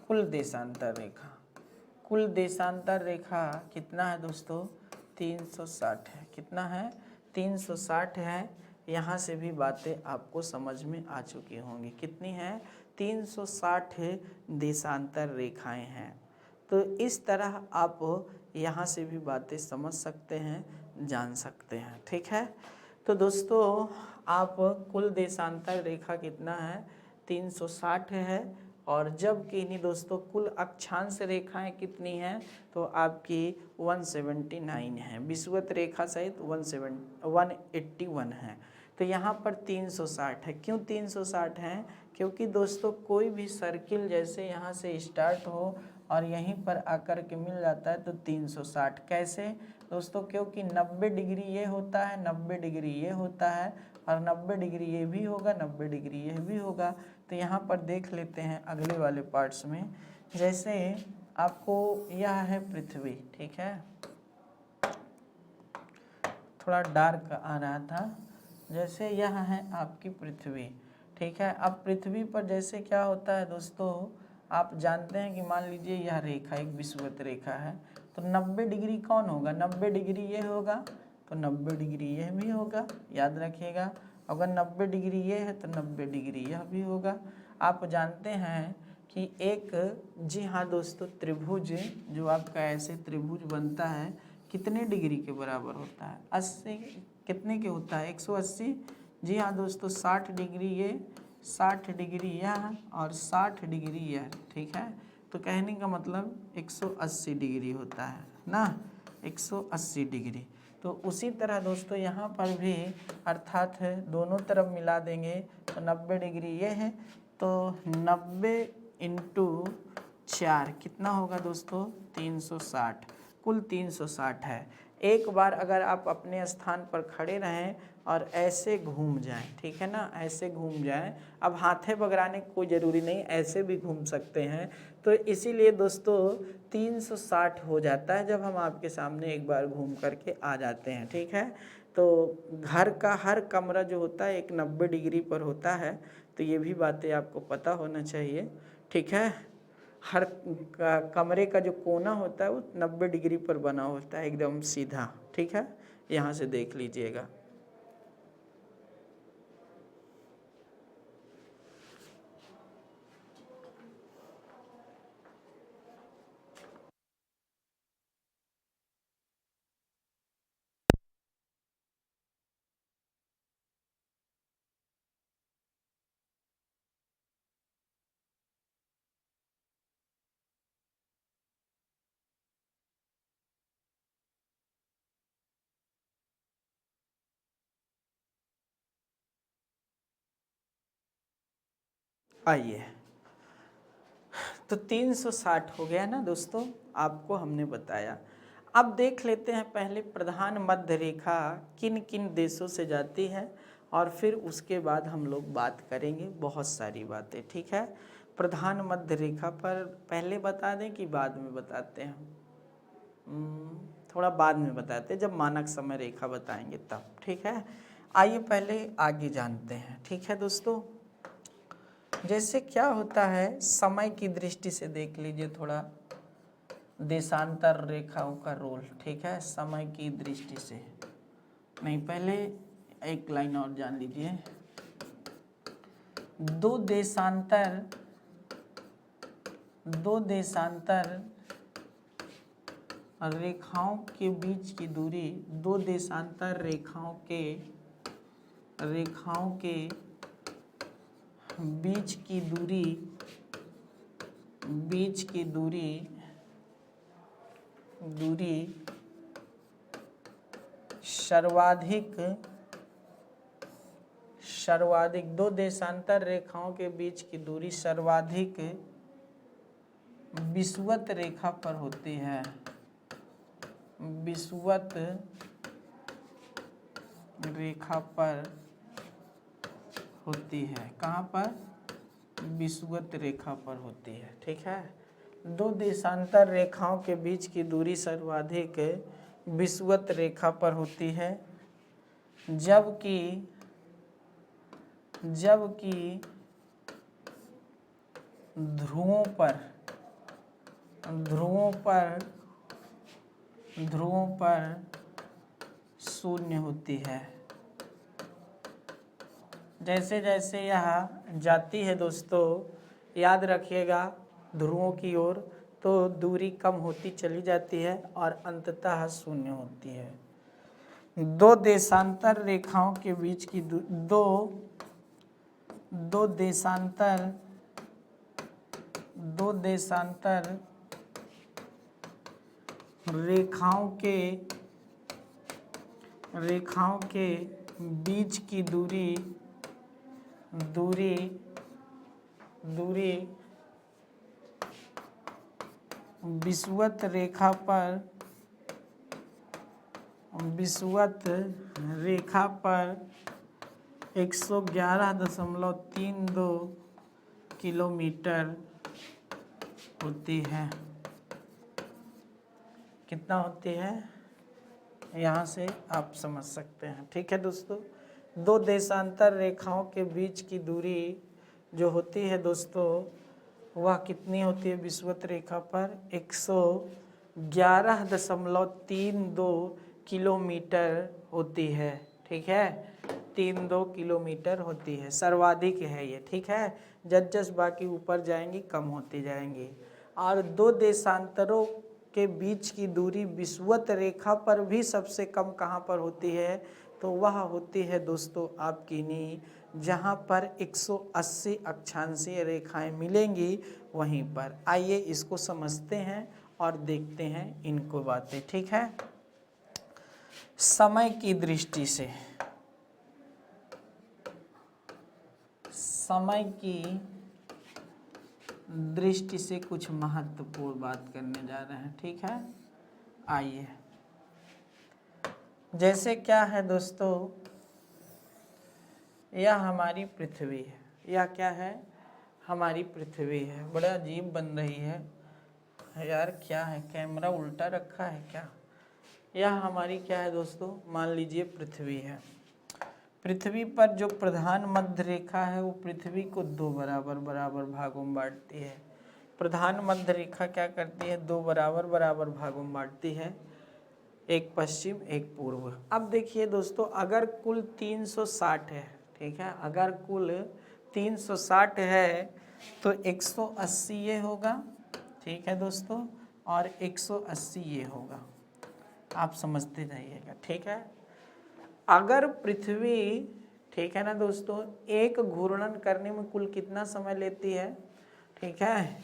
कुल देशांतर रेखा, कुल देशांतर रेखा कितना है दोस्तों? 360 है। कितना है? 360 है। यहाँ से भी बातें आपको समझ में आ चुकी होंगी। कितनी है? 360 देशांतर रेखाएं हैं। तो इस तरह आप यहाँ से भी बातें समझ सकते हैं, जान सकते हैं। ठीक है, तो दोस्तों आप कुल देशांतर रेखा कितना है? 360 है। और जबकि नहीं दोस्तों कुल अक्षांश रेखाएं कितनी हैं? तो आपकी 179 है। विषुवत रेखा सहित 181 है। तो यहाँ पर 360 है। क्यों 360 है? क्योंकि दोस्तों कोई भी सर्किल जैसे यहाँ से स्टार्ट हो और यहीं पर आकर के मिल जाता है तो 360। कैसे दोस्तों? क्योंकि 90 डिग्री ये होता है, 90 डिग्री ये होता है और 90 डिग्री ये भी होगा, 90 डिग्री ये भी होगा। तो यहाँ पर देख लेते हैं अगले वाले पार्ट्स में। जैसे आपको यह है पृथ्वी, ठीक है, थोड़ा डार्क आ रहा था। जैसे यह है आपकी पृथ्वी, ठीक है। अब पृथ्वी पर जैसे क्या होता है दोस्तों, आप जानते हैं कि मान लीजिए यह रेखा एक विषुवत रेखा है, तो 90 डिग्री कौन होगा? 90 डिग्री ये होगा, तो 90 डिग्री यह भी होगा, याद रखिएगा। अगर 90 डिग्री ये है तो 90 डिग्री यह भी होगा। आप जानते हैं कि एक, जी हाँ दोस्तों, त्रिभुज जो आपका ऐसे त्रिभुज बनता है कितने डिग्री के बराबर होता है? 80। कितने के होता है? 180। जी हाँ दोस्तों, 60 डिग्री ये, 60 डिग्री यह और 60 डिग्री यह, ठीक है। तो कहने का मतलब 180 डिग्री होता है ना, 180 डिग्री। तो उसी तरह दोस्तों यहाँ पर भी अर्थात दोनों तरफ मिला देंगे तो 90 डिग्री ये है, तो 90 इंटू 4 कितना होगा दोस्तों? 360। कुल 360 है। एक बार अगर आप अपने स्थान पर खड़े रहें और ऐसे घूम जाएं, ठीक है ना, ऐसे घूम जाएं, अब हाथे बगराने की कोई ज़रूरी नहीं, ऐसे भी घूम सकते हैं। तो इसीलिए दोस्तों 360 हो जाता है जब हम आपके सामने एक बार घूम करके आ जाते हैं, ठीक है। तो घर का हर कमरा जो होता है एक 90 डिग्री पर होता है, तो ये भी बातें आपको पता होना चाहिए, ठीक है। हर कमरे का जो कोना होता है वो 90 डिग्री पर बना होता है, एकदम सीधा, ठीक है। यहाँ से देख लीजिएगा। आइए, तो 360 हो गया ना दोस्तों, आपको हमने बताया। अब देख लेते हैं पहले प्रधान मध्य रेखा किन किन देशों से जाती है, और फिर उसके बाद हम लोग बात करेंगे बहुत सारी बातें, ठीक है। प्रधान मध्य रेखा पर पहले बता दें कि बाद में बताते हैं? थोड़ा बाद में बताते हैं, जब मानक समय रेखा बताएंगे तब, ठीक है। आइए पहले आगे जानते हैं, ठीक है दोस्तों। जैसे क्या होता है, समय की दृष्टि से देख लीजिए थोड़ा देशांतर रेखाओं का रोल, ठीक है, समय की दृष्टि से। नहीं, पहले एक लाइन और जान लीजिए। दो देशांतर रेखाओं के बीच की दूरी, दो देशांतर रेखाओं के बीच की दूरी सर्वाधिक दो देशांतर रेखाओं के बीच की दूरी सर्वाधिक विषुवत रेखा पर होती है। विषुवत रेखा पर होती है। कहाँ पर? विषुवत रेखा पर होती है, ठीक है। दो देशांतर रेखाओं के बीच की दूरी सर्वाधिक विषुवत रेखा पर होती है, जबकि ध्रुवों पर शून्य होती है। जैसे जैसे यह जाती है दोस्तों, याद रखिएगा, ध्रुवों की ओर, तो दूरी कम होती चली जाती है और अंततः शून्य होती है। दो देशांतर रेखाओं के बीच की दो देशांतर रेखाओं के बीच की दूरी विषुवत रेखा पर 111.32 किलोमीटर होती है। कितना होती है, यहाँ से आप समझ सकते हैं, ठीक है दोस्तों। दो देशांतर रेखाओं के बीच की दूरी जो होती है दोस्तों, वह कितनी होती है विषुवत रेखा पर? 111.32 किलोमीटर होती है, ठीक है। 32 किलोमीटर होती है, सर्वाधिक है ये, ठीक है। जस बाकी ऊपर जाएंगी कम होती जाएंगी। और दो देशांतरों के बीच की दूरी विषुवत रेखा पर भी सबसे कम कहाँ पर होती है? तो वह होती है दोस्तों आपकी नी, जहाँ पर 180 अक्षांशीय रेखाएं मिलेंगी वहीं पर। आइए इसको समझते हैं और देखते हैं इनको बातें, ठीक है। समय की दृष्टि से, कुछ महत्वपूर्ण बात करने जा रहे हैं, ठीक है। आइए, जैसे क्या है दोस्तों, यह हमारी पृथ्वी है। यह क्या है? हमारी पृथ्वी है। बड़ा अजीब बन रही है यार, क्या है, कैमरा उल्टा रखा है क्या? यह हमारी क्या है दोस्तों, मान लीजिए पृथ्वी है। पृथ्वी पर जो प्रधान मध्य रेखा है वो पृथ्वी को दो बराबर भागों में बांटती है। प्रधान मध्य रेखा क्या करती है? दो बराबर भागों में बांटती है, एक पश्चिम एक पूर्व। अब देखिए दोस्तों, अगर कुल 360 है, ठीक है, अगर कुल 360 है तो 180 ये होगा, ठीक है दोस्तों, और 180 ये होगा। आप समझते जाइएगा, ठीक है। अगर पृथ्वी, ठीक है ना दोस्तों, एक घूर्णन करने में कुल कितना समय लेती है? ठीक है,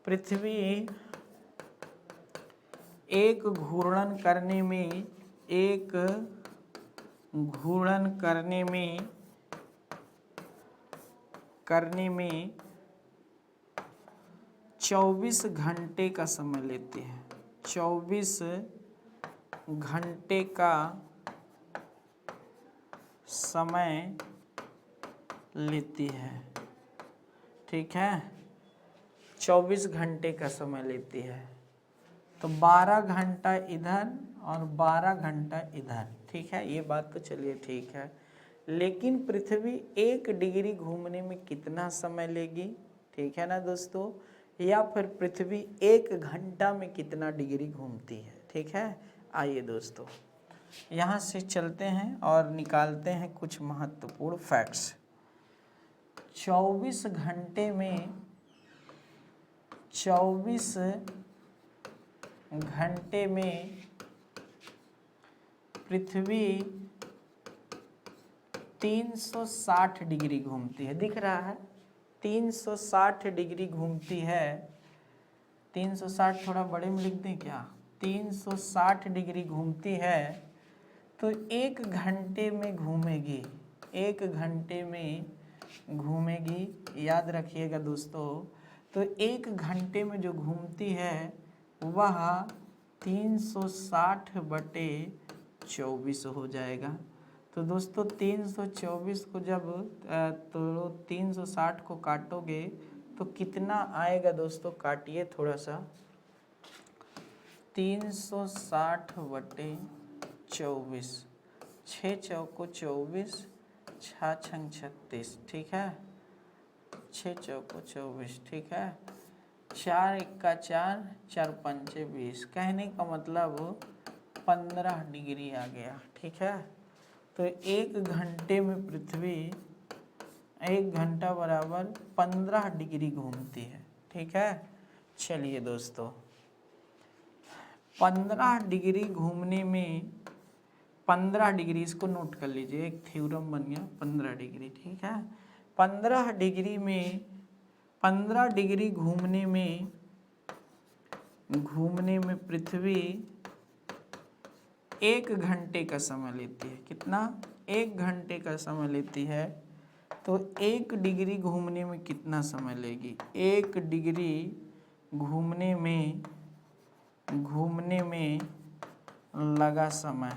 पृथ्वी एक घूर्णन करने में 24 घंटे का समय लेती है। 24 घंटे का समय लेती है, ठीक है। 24 घंटे का समय लेती है, तो 12 घंटा इधर और 12 घंटा इधर, ठीक है। ये बात तो चलिए ठीक है, लेकिन पृथ्वी 1 डिग्री घूमने में कितना समय लेगी, ठीक है ना दोस्तों, या फिर पृथ्वी 1 घंटा में कितना डिग्री घूमती है, ठीक है। आइए दोस्तों यहाँ से चलते हैं और निकालते हैं कुछ महत्वपूर्ण फैक्ट्स। 24 घंटे में 24 घंटे में पृथ्वी 360 डिग्री घूमती है, दिख रहा है 360 डिग्री घूमती है। 360 थोड़ा बड़े में लिख दें क्या, 360 डिग्री घूमती है, तो 1 घंटे में घूमेगी, 1 घंटे में घूमेगी, याद रखिएगा दोस्तों। तो 1 घंटे में जो घूमती है वह 360/24 हो जाएगा। तो दोस्तों 324 को जब तो 360 को काटोगे तो कितना आएगा दोस्तों, काटिए थोड़ा सा। 360/24, 6 चौको 24, 6 छंग 36, ठीक है। 6 चौको 24, ठीक है। 4 एक्का 4, 4 पंचे 20, कहने का मतलब 15 डिग्री आ गया, ठीक है। तो 1 घंटे में पृथ्वी 1 घंटा बराबर 15 डिग्री घूमती है, ठीक है। चलिए दोस्तों 15 डिग्री घूमने में 15 डिग्री, इसको नोट कर लीजिए, एक थ्योरम बन गया 15 डिग्री, ठीक है। 15 डिग्री में 15 डिग्री घूमने में पृथ्वी 1 घंटे का समय लेती है। कितना? 1 घंटे का समय लेती है। तो 1 डिग्री घूमने में कितना समय लेगी? 1 डिग्री घूमने में लगा समय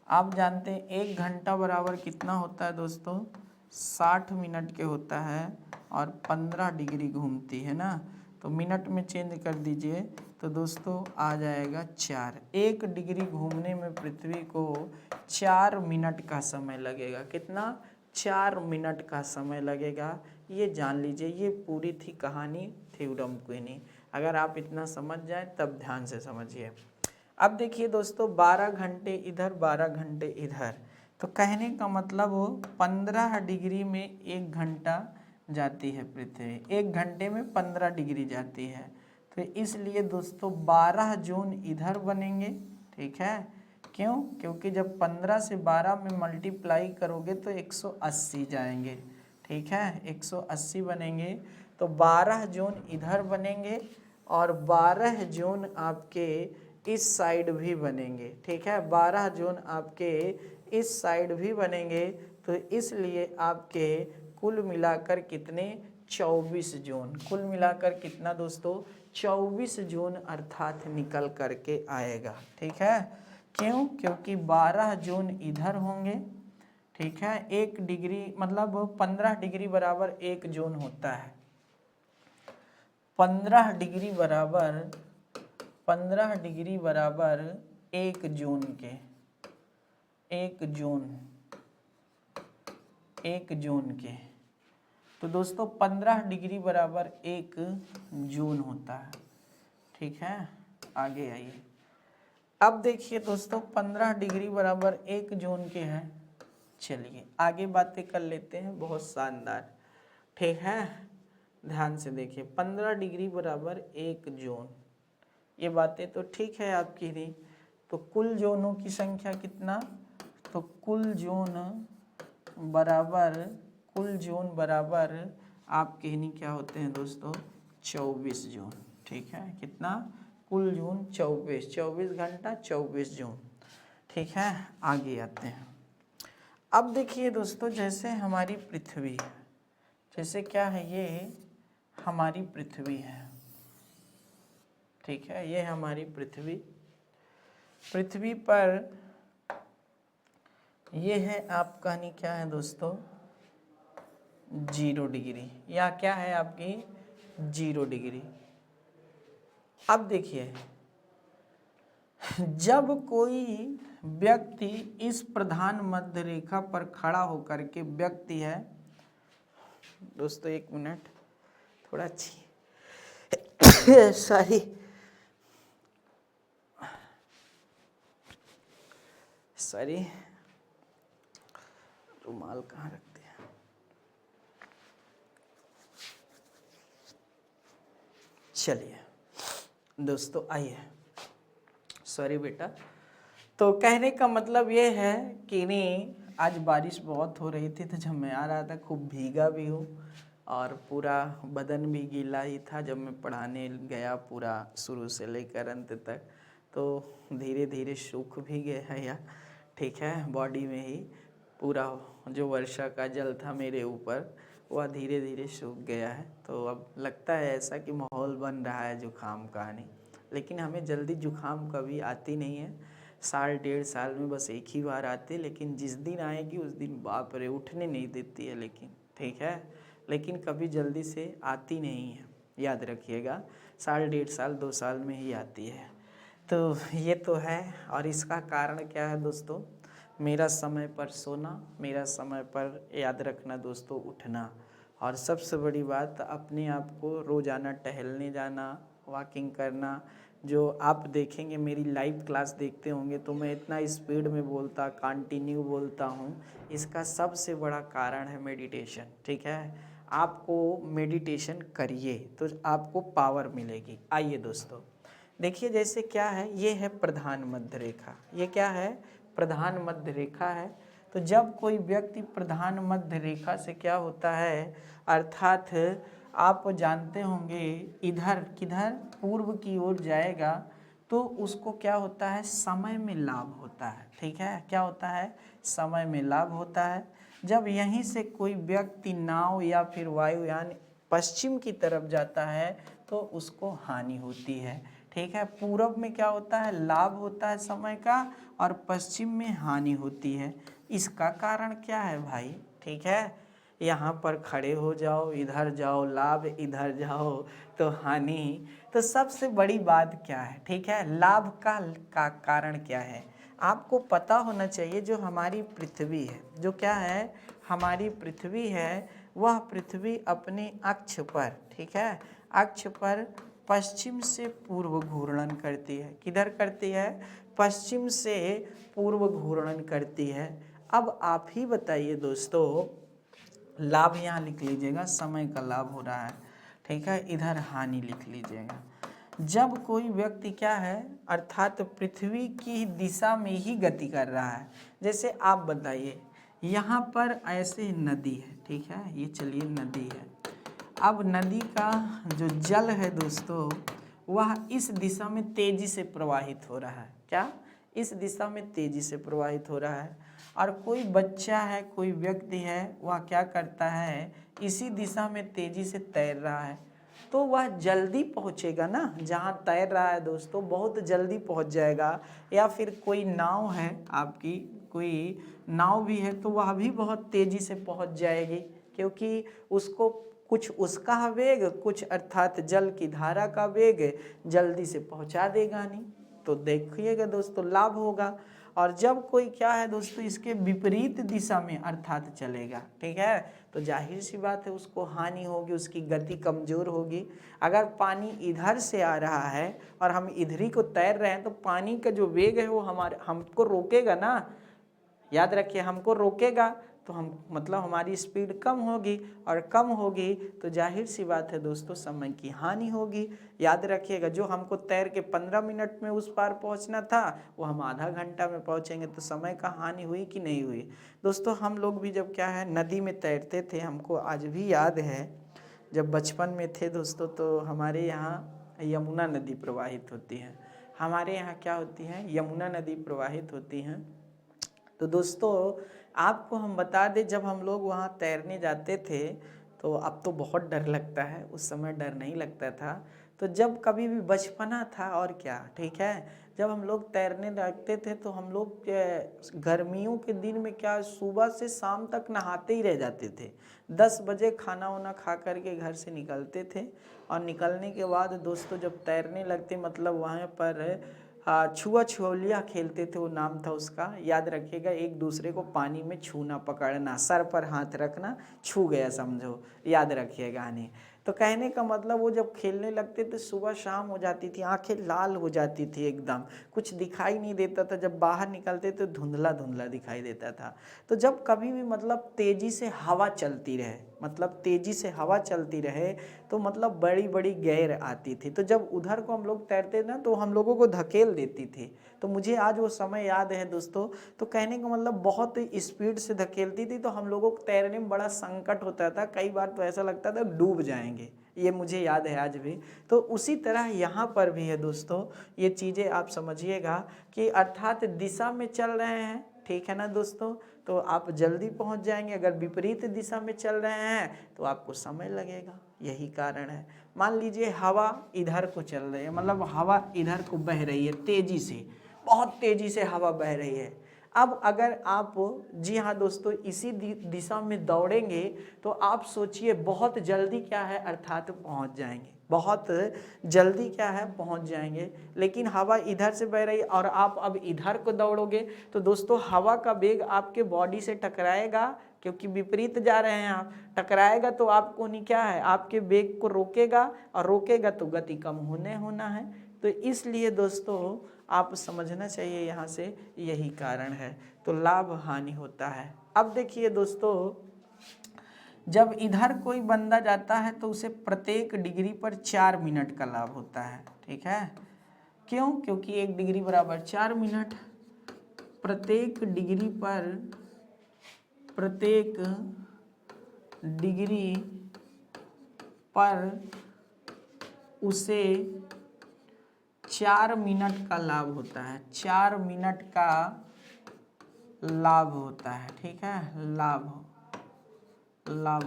आप जानते हैं 1 घंटा बराबर कितना होता है दोस्तों? 60 मिनट के होता है और 15 डिग्री घूमती है ना, तो मिनट में चेंज कर दीजिए तो दोस्तों आ जाएगा 4। 1 डिग्री घूमने में पृथ्वी को 4 मिनट का समय लगेगा। कितना? 4 मिनट का समय लगेगा। ये जान लीजिए, ये पूरी थी कहानी थ्योरम क्वीनी। अगर आप इतना समझ जाए तब ध्यान से समझिए। अब देखिए दोस्तों 12 घंटे इधर 12 घंटे इधर, तो कहने का मतलब 15 डिग्री में 1 घंटा जाती है पृथ्वी, 1 घंटे में 15 डिग्री जाती है। तो इसलिए दोस्तों 12 जोन इधर बनेंगे, ठीक है। क्यों? क्योंकि जब 15 से 12 में मल्टीप्लाई करोगे तो 180 जाएंगे, ठीक है, 180 बनेंगे। तो 12 जोन इधर बनेंगे और 12 जोन आपके इस साइड भी बनेंगे, ठीक है। 12 जोन आपके इस साइड भी बनेंगे। तो इसलिए आपके कुल मिलाकर कितने? 24 जोन। कुल मिलाकर कितना दोस्तों? 24 जोन अर्थात निकल करके आएगा, ठीक है। क्यों? क्योंकि 12 जोन इधर होंगे, ठीक है। 1 डिग्री मतलब 15 डिग्री बराबर 1 जोन होता है। 15 डिग्री बराबर 1 जोन के, 1 जोन के। तो दोस्तों 15 डिग्री बराबर 1 जोन होता है, ठीक है। आगे आइए। अब देखिए दोस्तों 15 डिग्री बराबर 1 जोन के हैं। चलिए आगे बातें कर लेते हैं, बहुत शानदार, ठीक है। ध्यान से देखिए 15 डिग्री बराबर 1 जोन, ये बातें तो ठीक है आपकी नहीं। तो कुल जोनों की संख्या कितना? तो कुल जोन बराबर आपके नहीं क्या होते हैं दोस्तों? 24 जोन, ठीक है। कितना? कुल जोन 24 घंटा 24 जोन, ठीक है। आगे आते हैं। अब देखिए दोस्तों, जैसे हमारी पृथ्वी, जैसे क्या है, ये हमारी पृथ्वी है, ठीक है, ये हमारी पृथ्वी। पृथ्वी पर ये है आपका नहीं क्या है दोस्तों, 0 डिग्री, या क्या है आपकी 0 डिग्री। अब देखिए, जब कोई व्यक्ति इस प्रधान मध्य रेखा पर खड़ा होकर के व्यक्ति है दोस्तों, 1 मिनट, थोड़ा अच्छी सॉरी, रुमाल कहाँ रखते हैं। चलिए दोस्तों, आइए, सॉरी बेटा। तो कहने का मतलब ये है कि नहीं, आज बारिश बहुत हो रही थी, तो जब मैं आ रहा था खूब भीगा भी हूँ और पूरा बदन भी गीला ही था। जब मैं पढ़ाने गया पूरा शुरू से लेकर अंत तक, तो धीरे धीरे सूख भी गया है या ठीक है, बॉडी में ही पूरा जो वर्षा का जल था मेरे ऊपर वह धीरे धीरे सूख गया है। तो अब लगता है ऐसा कि माहौल बन रहा है जुकाम का नहीं, लेकिन हमें जल्दी जुकाम कभी आती नहीं है, 1.5 साल में बस एक ही बार आती है। लेकिन जिस दिन आएगी उस दिन बाप रे उठने नहीं देती है, लेकिन ठीक है, लेकिन कभी जल्दी से आती नहीं है, याद रखिएगा, 1.5 साल 2 साल में ही आती है। तो ये तो है। और इसका कारण क्या है दोस्तों, मेरा समय पर सोना, मेरा समय पर याद रखना दोस्तों उठना, और सबसे बड़ी बात अपने आप को रोज़ाना टहलने जाना, वॉकिंग करना। जो आप देखेंगे मेरी लाइव क्लास देखते होंगे तो मैं इतना स्पीड में बोलता, कंटिन्यू बोलता हूँ, इसका सबसे बड़ा कारण है मेडिटेशन, ठीक है। आपको मेडिटेशन करिए तो आपको पावर मिलेगी। आइए दोस्तों देखिए, जैसे क्या है, ये है प्रधान मध्य रेखा, ये क्या है, प्रधान मध्य रेखा है। तो जब कोई व्यक्ति प्रधान मध्य रेखा से क्या होता है, अर्थात आप जानते होंगे इधर किधर पूर्व की ओर जाएगा तो उसको क्या होता है, समय में लाभ होता है, ठीक है, क्या होता है, समय में लाभ होता है। जब यहीं से कोई व्यक्ति नाव या फिर वायुयान पश्चिम की तरफ जाता है तो उसको हानि होती है, ठीक है। पूरब में क्या होता है, लाभ होता है समय का, और पश्चिम में हानि होती है। इसका कारण क्या है भाई, ठीक है, यहाँ पर खड़े हो जाओ, इधर जाओ लाभ, इधर जाओ तो हानि। तो सबसे बड़ी बात क्या है, ठीक है, लाभ का कारण क्या है, आपको पता होना चाहिए। जो हमारी पृथ्वी है, जो क्या है, हमारी पृथ्वी है, वह पृथ्वी अपने अक्ष पर, ठीक है, अक्ष पर पश्चिम से पूर्व घूर्णन करती है। किधर करती है, पश्चिम से पूर्व घूर्णन करती है। अब आप ही बताइए दोस्तों, लाभ यहाँ लिख लीजिएगा, समय का लाभ हो रहा है, ठीक है, इधर हानि लिख लीजिएगा। जब कोई व्यक्ति क्या है, अर्थात पृथ्वी की दिशा में ही गति कर रहा है, जैसे आप बताइए यहाँ पर ऐसे नदी है, ठीक है, ये चलिए नदी है। अब नदी का जो जल है दोस्तों वह इस दिशा में तेजी से प्रवाहित हो रहा है, क्या, इस दिशा में तेजी से प्रवाहित हो रहा है। और कोई बच्चा है, कोई व्यक्ति है, वह क्या करता है, इसी दिशा में तेजी से तैर रहा है, तो वह जल्दी पहुंचेगा ना, जहां तैर रहा है दोस्तों बहुत जल्दी पहुंच जाएगा। या फिर कोई नाव है आपकी, कोई नाव भी है तो वह भी बहुत तेजी से पहुंच जाएगी, क्योंकि उसको कुछ उसका वेग, कुछ अर्थात जल की धारा का वेग जल्दी से पहुंचा देगा नहीं। तो देखिएगा दोस्तों लाभ होगा। और जब कोई क्या है दोस्तों इसके विपरीत दिशा में अर्थात चलेगा, ठीक है, तो जाहिर सी बात है उसको हानि होगी, उसकी गति कमजोर होगी। अगर पानी इधर से आ रहा है और हम इधर को तैर रहे हैं तो पानी का जो वेग है वो हमको रोकेगा ना, याद रखिए, हमको रोकेगा तो हम मतलब हमारी स्पीड कम होगी, और कम होगी तो जाहिर सी बात है दोस्तों समय की हानि होगी। याद रखिएगा, जो हमको तैर के 15 मिनट में उस पार पहुंचना था वो हम आधा घंटा में पहुंचेंगे, तो समय का हानि हुई कि नहीं हुई दोस्तों। हम लोग भी जब क्या है नदी में तैरते थे, हमको आज भी याद है जब बचपन में थे दोस्तों, तो हमारे यहाँ यमुना नदी प्रवाहित होती है, हमारे यहाँ क्या होती है, यमुना नदी प्रवाहित होती हैं। तो दोस्तों आपको हम बता दें, जब हम लोग वहाँ तैरने जाते थे तो अब तो बहुत डर लगता है, उस समय डर नहीं लगता था। तो जब कभी भी बचपना था और क्या, ठीक है, जब हम लोग तैरने लगते थे तो हम लोग गर्मियों के दिन में क्या सुबह से शाम तक नहाते ही रह जाते थे। 10 बजे खाना वाना खा करके घर से निकलते थे और निकलने के बाद दोस्तों जब तैरने लगते, मतलब वहाँ पर छुआ छुअलिया खेलते थे, वो नाम था उसका, याद रखिएगा। एक दूसरे को पानी में छूना, पकड़ना, सर पर हाथ रखना, छू गया समझो, याद रखिएगा। नहीं तो कहने का मतलब वो जब खेलने लगते थे सुबह शाम हो जाती थी, आंखें लाल हो जाती थी, एकदम कुछ दिखाई नहीं देता था। जब बाहर निकलते तो धुंधला धुंधला दिखाई देता था। तो जब कभी भी मतलब तेज़ी से हवा चलती रहे, मतलब तेज़ी से हवा चलती रहे तो मतलब बड़ी बड़ी गैर आती थी। तो जब उधर को हम लोग तैरते ना तो हम लोगों को धकेल देती थी। तो मुझे आज वो समय याद है दोस्तों। तो कहने का मतलब बहुत स्पीड से धकेलती थी, तो हम लोगों को तैरने में बड़ा संकट होता था। कई बार तो ऐसा लगता था डूब जाएंगे, ये मुझे याद है आज भी। तो उसी तरह यहाँ पर भी है दोस्तों, ये चीज़ें आप समझिएगा कि अर्थात दिशा में चल रहे हैं, ठीक है ना दोस्तों, तो आप जल्दी पहुँच जाएंगे। अगर विपरीत दिशा में चल रहे हैं तो आपको समय लगेगा, यही कारण है। मान लीजिए हवा इधर को चल रही है, मतलब हवा इधर को बह रही है तेज़ी से, बहुत तेज़ी से हवा बह रही है। अब अगर आप, जी हाँ दोस्तों, इसी दिशा में दौड़ेंगे तो आप सोचिए बहुत जल्दी क्या है, अर्थात पहुंच जाएंगे, बहुत जल्दी क्या है पहुंच जाएंगे। लेकिन हवा इधर से बह रही है और आप अब इधर को दौड़ोगे तो दोस्तों हवा का वेग आपके बॉडी से टकराएगा, क्योंकि विपरीत जा रहे हैं आप, टकराएगा तो आपको नहीं क्या है, आपके वेग को रोकेगा, और रोकेगा तो गति कम होना है। तो इसलिए दोस्तों आप समझना चाहिए, यहाँ से यही कारण है। तो लाभ हानि होता है। अब देखिए दोस्तों, जब इधर कोई बंदा जाता है तो उसे प्रत्येक डिग्री पर 4 मिनट का लाभ होता है, ठीक है। क्यों? क्योंकि 1 डिग्री बराबर 4 मिनट। प्रत्येक डिग्री पर उसे 4 मिनट का लाभ होता है, 4 मिनट का लाभ होता है, ठीक है, लाभ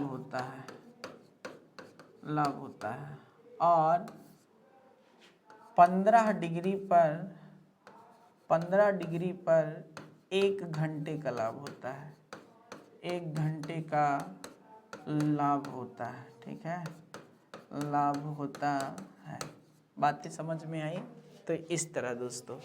होता है। और 15 डिग्री पर 1 घंटे का लाभ होता है, 1 घंटे का लाभ होता है, ठीक है, लाभ होता है। बातें समझ में आई? तो इस तरह दोस्तों,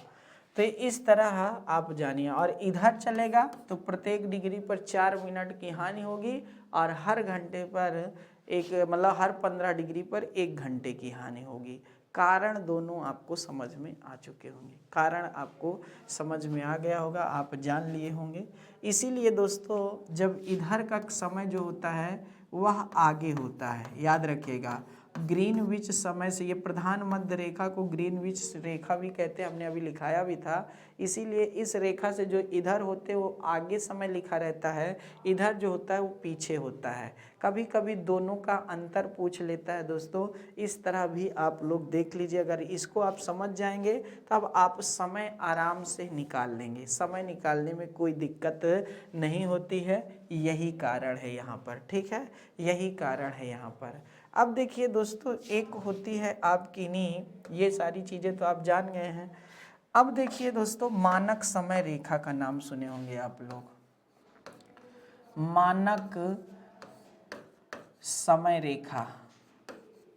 तो इस तरह आप जानिए। और इधर चलेगा तो प्रत्येक डिग्री पर 4 मिनट की हानि होगी, और हर घंटे पर एक, मतलब हर 15 डिग्री पर 1 घंटे की हानि होगी। कारण दोनों आपको समझ में आ चुके होंगे, कारण आपको समझ में आ गया होगा, आप जान लिए होंगे। इसीलिए दोस्तों जब इधर का समय जो होता है वह आगे होता है, याद रखिएगा। ग्रीनविच समय से, ये प्रधान मध्य रेखा को ग्रीनविच रेखा भी कहते हैं, हमने अभी लिखाया भी था। इसीलिए इस रेखा से जो इधर होते हैं वो आगे समय लिखा रहता है, इधर जो होता है वो पीछे होता है। कभी कभी दोनों का अंतर पूछ लेता है दोस्तों, इस तरह भी आप लोग देख लीजिए। अगर इसको आप समझ जाएंगे तब आप समय आराम से निकाल लेंगे, समय निकालने में कोई दिक्कत नहीं होती है। यही कारण है यहाँ पर, ठीक है, यही कारण है यहाँ पर। अब देखिए दोस्तों, एक होती है आपकी नींद, ये सारी चीज़ें तो आप जान गए हैं। अब देखिए दोस्तों, मानक समय रेखा का नाम सुने होंगे आप लोग, मानक समय रेखा,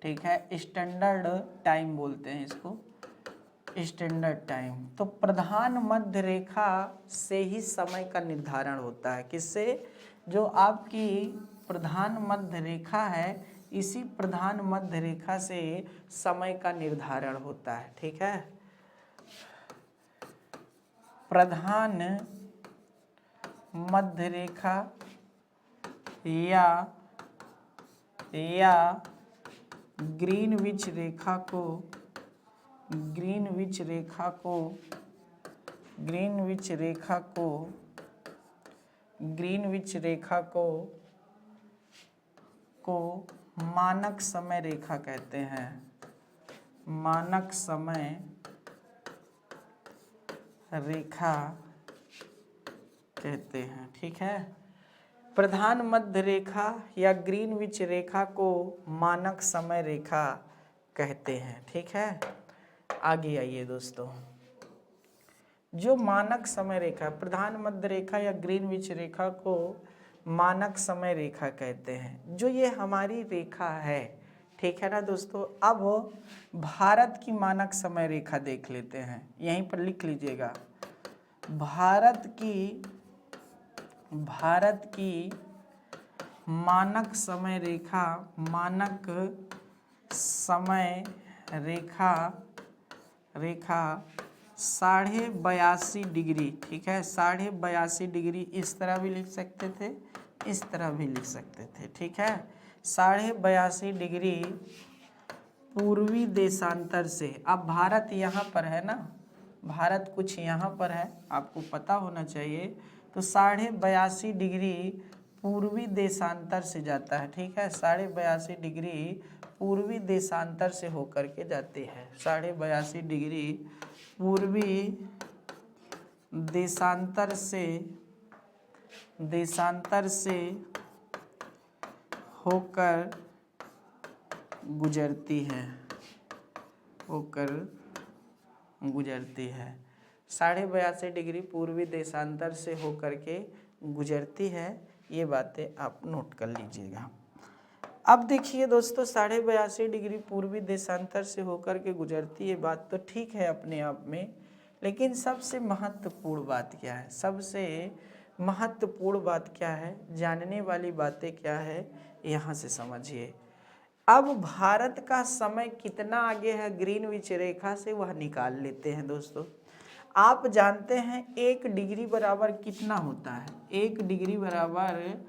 ठीक है, स्टैंडर्ड टाइम बोलते हैं इसको, स्टैंडर्ड टाइम। तो प्रधान मध्य रेखा से ही समय का निर्धारण होता है, किससे? जो आपकी प्रधान मध्य रेखा है, इसी प्रधान मध्य रेखा से समय का निर्धारण होता है, ठीक है। प्रधान मध्य रेखा या ग्रीनविच रेखा को मानक समय रेखा कहते हैं, मानक समय रेखा कहते हैं। ठीक है, प्रधान मध्य रेखा या ग्रीनविच रेखा को मानक समय रेखा कहते हैं। ठीक है, आगे आइए दोस्तों, जो मानक समय रेखा, प्रधान मध्य रेखा या ग्रीनविच रेखा को मानक समय रेखा कहते हैं, जो ये हमारी रेखा है। ठीक है ना दोस्तों। अब भारत की मानक समय रेखा देख लेते हैं, यहीं पर लिख लीजिएगा। भारत की मानक समय रेखा, मानक समय रेखा 82.5 डिग्री। ठीक है, 82.5 डिग्री इस तरह भी लिख सकते थे, इस तरह भी लिख सकते थे। ठीक है, 82.5 डिग्री पूर्वी देशांतर से। अब भारत यहाँ पर है ना, भारत कुछ यहाँ पर है, आपको पता होना चाहिए। तो 82.5 डिग्री पूर्वी देशांतर से जाता है। ठीक है, 82.5 डिग्री पूर्वी देशांतर से होकर के जाती है। 82.5 डिग्री पूर्वी देशांतर से होकर गुजरती है, 82.5 डिग्री पूर्वी देशांतर से होकर के गुजरती है। ये बातें आप नोट कर लीजिएगा। अब देखिए दोस्तों, 82.5 डिग्री पूर्वी देशांतर से होकर के गुजरती है, बात तो ठीक है अपने आप में, लेकिन सबसे महत्वपूर्ण बात क्या है? सबसे महत्वपूर्ण बात क्या है, जानने वाली बातें क्या है, यहाँ से समझिए। अब भारत का समय कितना आगे है ग्रीनविच रेखा से, वह निकाल लेते हैं दोस्तों। आप जानते हैं 1 डिग्री बराबर कितना होता है? 1 डिग्री बराबर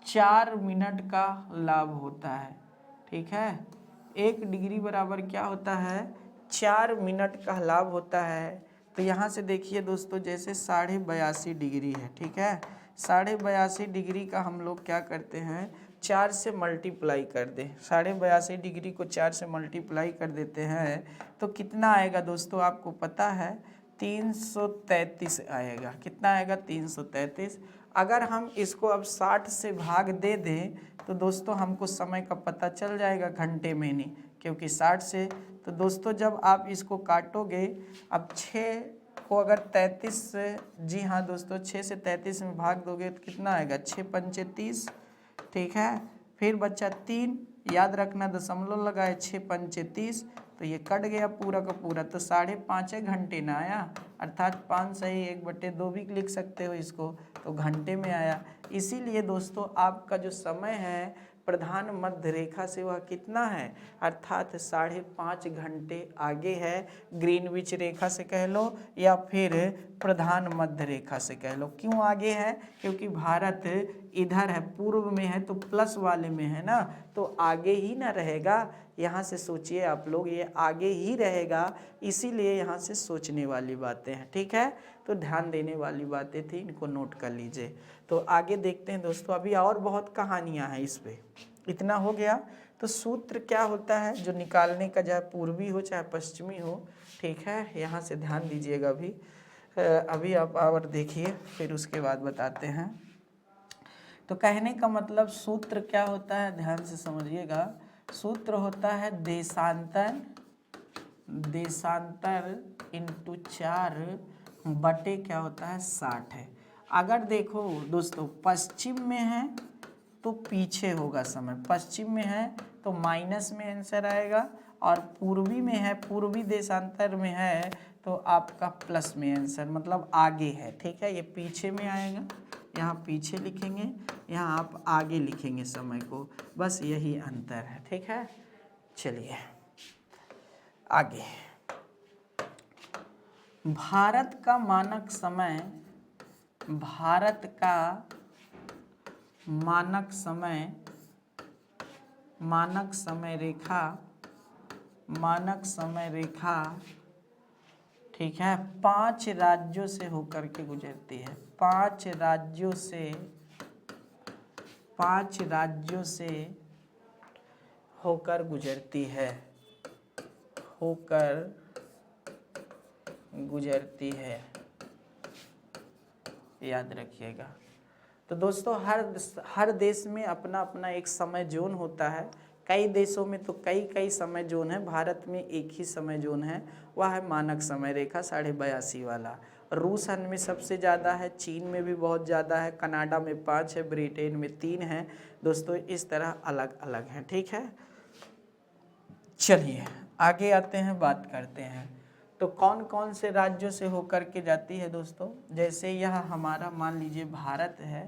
4 मिनट का लाभ होता है। ठीक है, 1 डिग्री बराबर क्या होता है? 4 मिनट का लाभ होता है। तो यहाँ से देखिए दोस्तों, जैसे 82.5 डिग्री है। ठीक है, 82.5 डिग्री का हम लोग क्या करते हैं, 4 से मल्टीप्लाई कर दें। 82.5 डिग्री को 4 से मल्टीप्लाई कर देते हैं तो कितना आएगा दोस्तों, आपको पता है? 333 आएगा। कितना आएगा? 333। अगर हम इसको अब 60 से भाग दे दें तो दोस्तों हमको समय का पता चल जाएगा, घंटे में नहीं, क्योंकि 60 से। तो दोस्तों जब आप इसको काटोगे, अब 6 को अगर 33 से, जी हाँ दोस्तों, 6 से 33 में भाग दोगे तो कितना आएगा? 6 पंचे 30। ठीक है, फिर बच्चा 3, याद रखना दशमलव लगाए, 6 पंचे 30, तो ये कट गया पूरा का पूरा। तो 5.5 घंटे ना आया, अर्थात 5 सही 1/2 भी लिख सकते हो इसको, तो घंटे में आया। इसीलिए दोस्तों आपका जो समय है प्रधान मध्य रेखा से वह कितना है, अर्थात 5.5 घंटे आगे है। ग्रीनविच रेखा से कह लो या फिर प्रधान मध्य रेखा से कह लो। क्यों आगे है? क्योंकि भारत इधर है, पूर्व में है, तो प्लस वाले में है ना, तो आगे ही ना रहेगा। यहाँ से सोचिए आप लोग, ये आगे ही रहेगा, इसीलिए यहाँ से सोचने वाली बातें हैं। ठीक है, तो ध्यान देने वाली बातें थी, इनको नोट कर लीजिए। तो आगे देखते हैं दोस्तों, अभी और बहुत कहानियाँ हैं इस पे। इतना हो गया। तो सूत्र क्या होता है जो निकालने का, चाहे पूर्वी हो चाहे पश्चिमी हो। ठीक है, यहाँ से ध्यान दीजिएगा। अभी आप और देखिए, फिर उसके बाद बताते हैं। तो कहने का मतलब सूत्र क्या होता है, ध्यान से समझिएगा। सूत्र होता है देशांतर इंटू 4 बटे क्या होता है, 60 है। अगर देखो दोस्तों, पश्चिम में है तो पीछे होगा समय, पश्चिम में है तो माइनस में आंसर आएगा, और पूर्वी में है, पूर्वी देशांतर में है तो आपका प्लस में आंसर, मतलब आगे है। ठीक है, ये पीछे में आएगा, यहाँ पीछे लिखेंगे, यहाँ आप आगे लिखेंगे समय को, बस यही अंतर है। ठीक है, चलिए आगे। भारत का मानक समय रेखा ठीक है 5 राज्यों से होकर के गुजरती है। 5 राज्यों से होकर गुजरती है, याद रखिएगा। तो दोस्तों हर देश में अपना अपना एक समय जोन होता है। कई देशों में तो कई समय जोन है, भारत में एक ही समय जोन है, वह है मानक समय रेखा 82.5 वाला। रूस में सबसे ज़्यादा है, चीन में भी बहुत ज़्यादा है, कनाडा में 5 है, ब्रिटेन में 3 है। दोस्तों इस तरह अलग अलग हैं, ठीक है। चलिए आगे आते हैं, बात करते हैं तो कौन कौन से राज्यों से होकर के जाती है दोस्तों। जैसे यह हमारा मान लीजिए भारत है,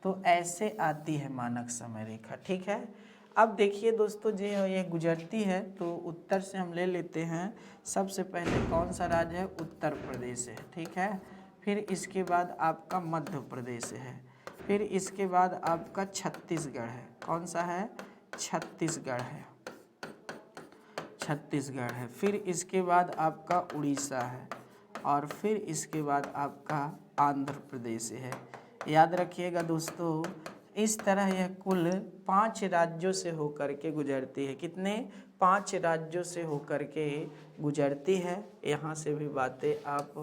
तो ऐसे आती है मानक समय रेखा, ठीक है। अब देखिए दोस्तों, जो ये गुजरती है तो उत्तर से हम ले लेते हैं। सबसे पहले कौन सा राज्य है, उत्तर प्रदेश है, ठीक है। फिर इसके बाद आपका मध्य प्रदेश है, फिर इसके बाद आपका छत्तीसगढ़ है। कौन सा है, छत्तीसगढ़ है, छत्तीसगढ़ है। फिर इसके बाद आपका उड़ीसा है, और फिर इसके बाद आपका आंध्र प्रदेश है। याद रखिएगा दोस्तों, इस तरह यह कुल 5 राज्यों से होकर के गुजरती है। कितने, 5 राज्यों से होकर के गुजरती है। यहाँ से भी बातें आप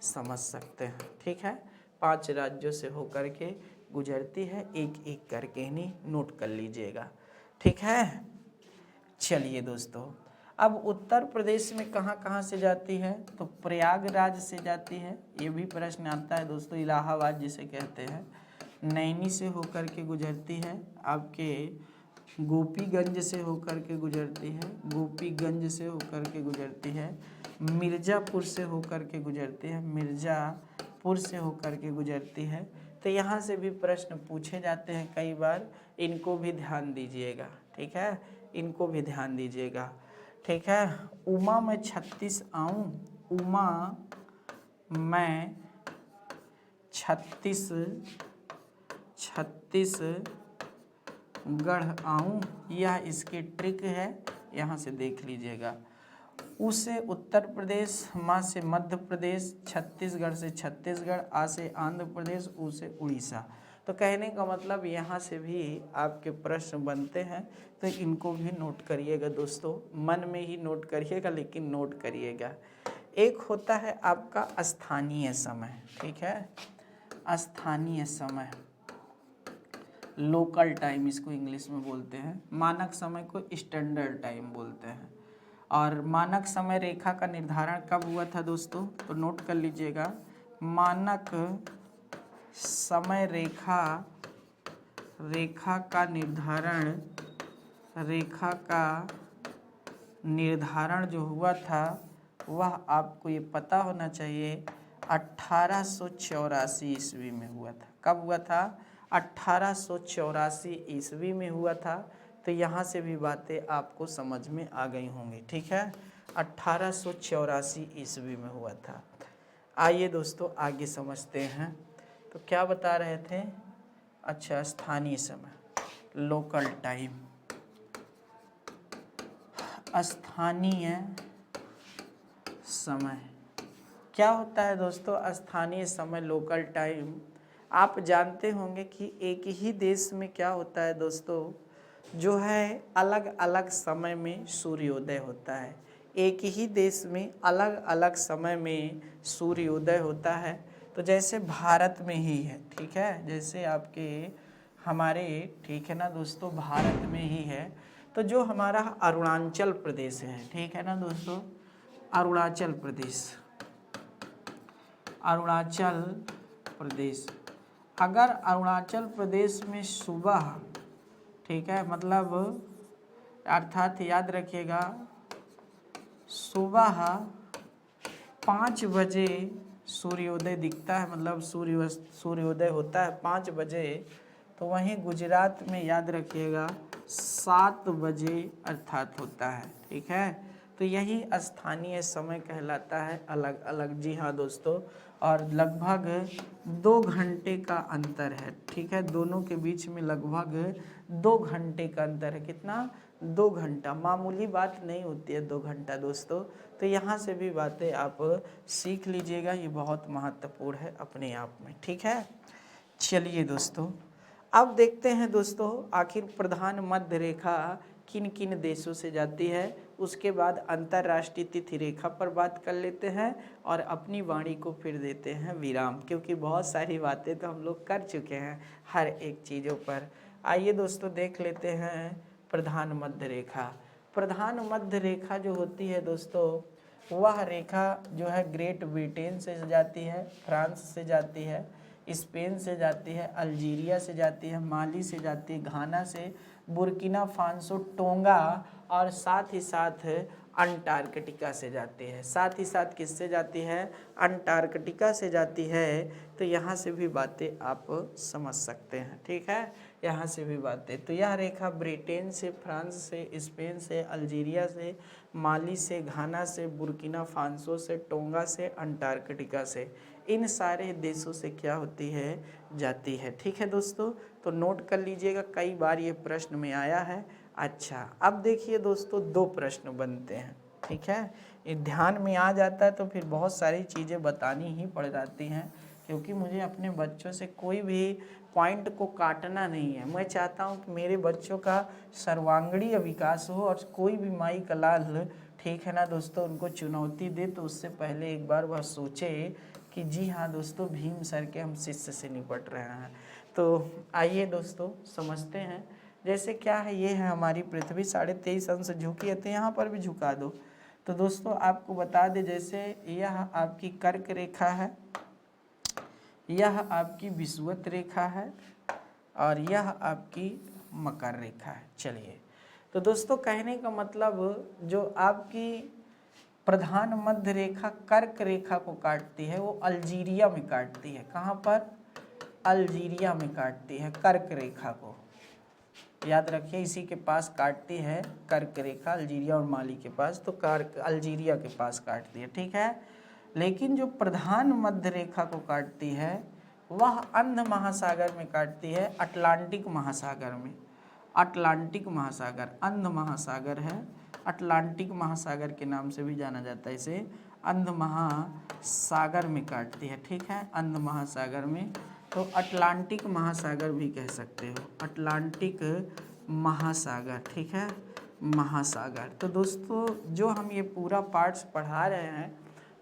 समझ सकते हैं, ठीक है। 5 राज्यों से होकर के गुजरती है, एक एक करके नहीं नोट कर लीजिएगा, ठीक है। चलिए दोस्तों, अब उत्तर प्रदेश में कहाँ कहाँ से जाती है, तो प्रयागराज से जाती है। ये भी प्रश्न आता है दोस्तों, इलाहाबाद जिसे कहते हैं। नैनी से होकर के गुजरती है, आपके गोपीगंज से होकर के गुजरती है, गोपीगंज से होकर के गुजरती है। मिर्ज़ापुर से होकर के गुजरती है, मिर्ज़ापुर से होकर के गुजरती है। तो यहाँ से भी प्रश्न पूछे जाते हैं कई बार, इनको भी ध्यान दीजिएगा, ठीक है, इनको भी ध्यान दीजिएगा, ठीक है। उमा मैं 36 आऊँ, उमा मैं छत्तीसगढ़ आऊँ, यह इसकी ट्रिक है, यहाँ से देख लीजिएगा। उसे उत्तर प्रदेश, माँ से मध्य प्रदेश, छत्तीसगढ़ से छत्तीसगढ़, आ से आंध्र प्रदेश, ऊ से उड़ीसा। तो कहने का मतलब यहाँ से भी आपके प्रश्न बनते हैं, तो इनको भी नोट करिएगा दोस्तों, मन में ही नोट करिएगा, लेकिन नोट करिएगा। एक होता है आपका स्थानीय समय, ठीक है, स्थानीय समय, लोकल टाइम इसको इंग्लिश में बोलते हैं। मानक समय को स्टैंडर्ड टाइम बोलते हैं। और मानक समय रेखा का निर्धारण कब हुआ था दोस्तों, तो नोट कर लीजिएगा। मानक समय रेखा का निर्धारण जो हुआ था, वह आपको ये पता होना चाहिए 1884 ईस्वी में हुआ था। कब हुआ था, 1884 ईस्वी में हुआ था। तो यहाँ से भी बातें आपको समझ में आ गई होंगी, ठीक है। 1884 ईस्वी में हुआ था। आइए दोस्तों आगे समझते हैं। तो क्या बता रहे थे, अच्छा, स्थानीय समय, लोकल टाइम, स्थानीय समय क्या होता है दोस्तों, स्थानीय समय, लोकल टाइम। आप जानते होंगे कि एक ही देश में क्या होता है दोस्तों, जो है अलग अलग समय में सूर्योदय होता है। एक ही देश में अलग अलग समय में सूर्योदय होता है। तो जैसे भारत में ही है, ठीक है, जैसे आपके हमारे, ठीक है ना दोस्तों, भारत में ही है। तो जो हमारा अरुणाचल प्रदेश है, ठीक है ना दोस्तों, अरुणाचल प्रदेश, अरुणाचल प्रदेश, अगर अरुणाचल प्रदेश में सुबह, ठीक है, मतलब अर्थात याद रखिएगा, सुबह 5 बजे सूर्योदय दिखता है, मतलब सूर्योदय होता है 5 बजे। तो वहीं गुजरात में याद रखिएगा 7 बजे अर्थात होता है, ठीक है। तो यही स्थानीय समय कहलाता है, अलग अलग। जी हाँ दोस्तों, और लगभग 2 घंटे का अंतर है, ठीक है, दोनों के बीच में लगभग 2 घंटे का अंतर है। कितना, 2 घंटा, मामूली बात नहीं होती है 2 घंटा दोस्तों। तो यहाँ से भी बातें आप सीख लीजिएगा, ये बहुत महत्वपूर्ण है अपने आप में, ठीक है। चलिए दोस्तों, अब देखते हैं दोस्तों, आखिर प्रधान मध्य रेखा किन किन देशों से जाती है। उसके बाद अंतर्राष्ट्रीय तिथि रेखा पर बात कर लेते हैं और अपनी वाणी को फिर देते हैं विराम, क्योंकि बहुत सारी बातें तो हम लोग कर चुके हैं हर एक चीज़ों पर। आइए दोस्तों देख लेते हैं प्रधान मध्य रेखा। प्रधान मध्य रेखा जो होती है दोस्तों, वह रेखा जो है ग्रेट ब्रिटेन से जाती है, फ्रांस से जाती है, स्पेन से जाती है, अल्जीरिया से जाती है, माली से जाती है, घाना से, बुर्किना फासो, टोंगा और साथ ही साथ अंटार्कटिका से जाती है। साथ ही साथ किससे जाती है? अंटार्कटिका से जाती है। तो यहाँ से भी बातें आप समझ सकते हैं, ठीक है, यहाँ से भी बातें। तो यह रेखा ब्रिटेन से, फ्रांस से, स्पेन से, अल्जीरिया से, माली से, घाना से, बुर्किना फासो से, टोंगा से, अंटार्कटिका से, इन सारे देशों से क्या होती है? जाती है। ठीक है दोस्तों, तो नोट कर लीजिएगा, कई बार ये प्रश्न में आया है। अच्छा, अब देखिए दोस्तों, दो प्रश्न बनते हैं, ठीक है, ये ध्यान में आ जाता है तो फिर बहुत सारी चीज़ें बतानी ही पड़ जाती हैं, क्योंकि मुझे अपने बच्चों से कोई भी पॉइंट को काटना नहीं है। मैं चाहता हूँ कि मेरे बच्चों का सर्वांगीण विकास हो और कोई भी माई का लाल, ठीक है ना दोस्तों, उनको चुनौती दे तो उससे पहले एक बार वह सोचे कि जी हाँ दोस्तों, भीम सर के हम शिष्य से निपट रहे हैं। तो आइए दोस्तों समझते हैं। जैसे क्या है, ये है हमारी पृथ्वी 23.5 अंश झुकी है, तो यहाँ पर भी झुका दो। तो दोस्तों आपको बता दें, जैसे यह आपकी कर्क रेखा है, यह आपकी विषुवत रेखा है और यह आपकी मकर रेखा है। चलिए, तो दोस्तों कहने का मतलब, जो आपकी प्रधान मध्य रेखा कर्क रेखा को काटती है, वो अल्जीरिया में काटती है। कहाँ पर? अल्जीरिया में काटती है कर्क रेखा को, याद रखिए, इसी के पास काटती है कर्क रेखा, अल्जीरिया और माली के पास, तो कर्क अल्जीरिया के पास काटती है, ठीक है। लेकिन जो प्रधान मध्य रेखा को काटती है, वह अंध महासागर में काटती है, अटलांटिक महासागर में। अटलांटिक महासागर, अंध महासागर है, अटलांटिक महासागर के नाम से भी जाना जाता है इसे, अंध महासागर में काटती है, ठीक है, अंध महासागर में। तो अटलांटिक महासागर भी कह सकते हो, अटलांटिक महासागर, ठीक है, महासागर। तो दोस्तों जो हम ये पूरा पार्ट्स पढ़ा रहे हैं,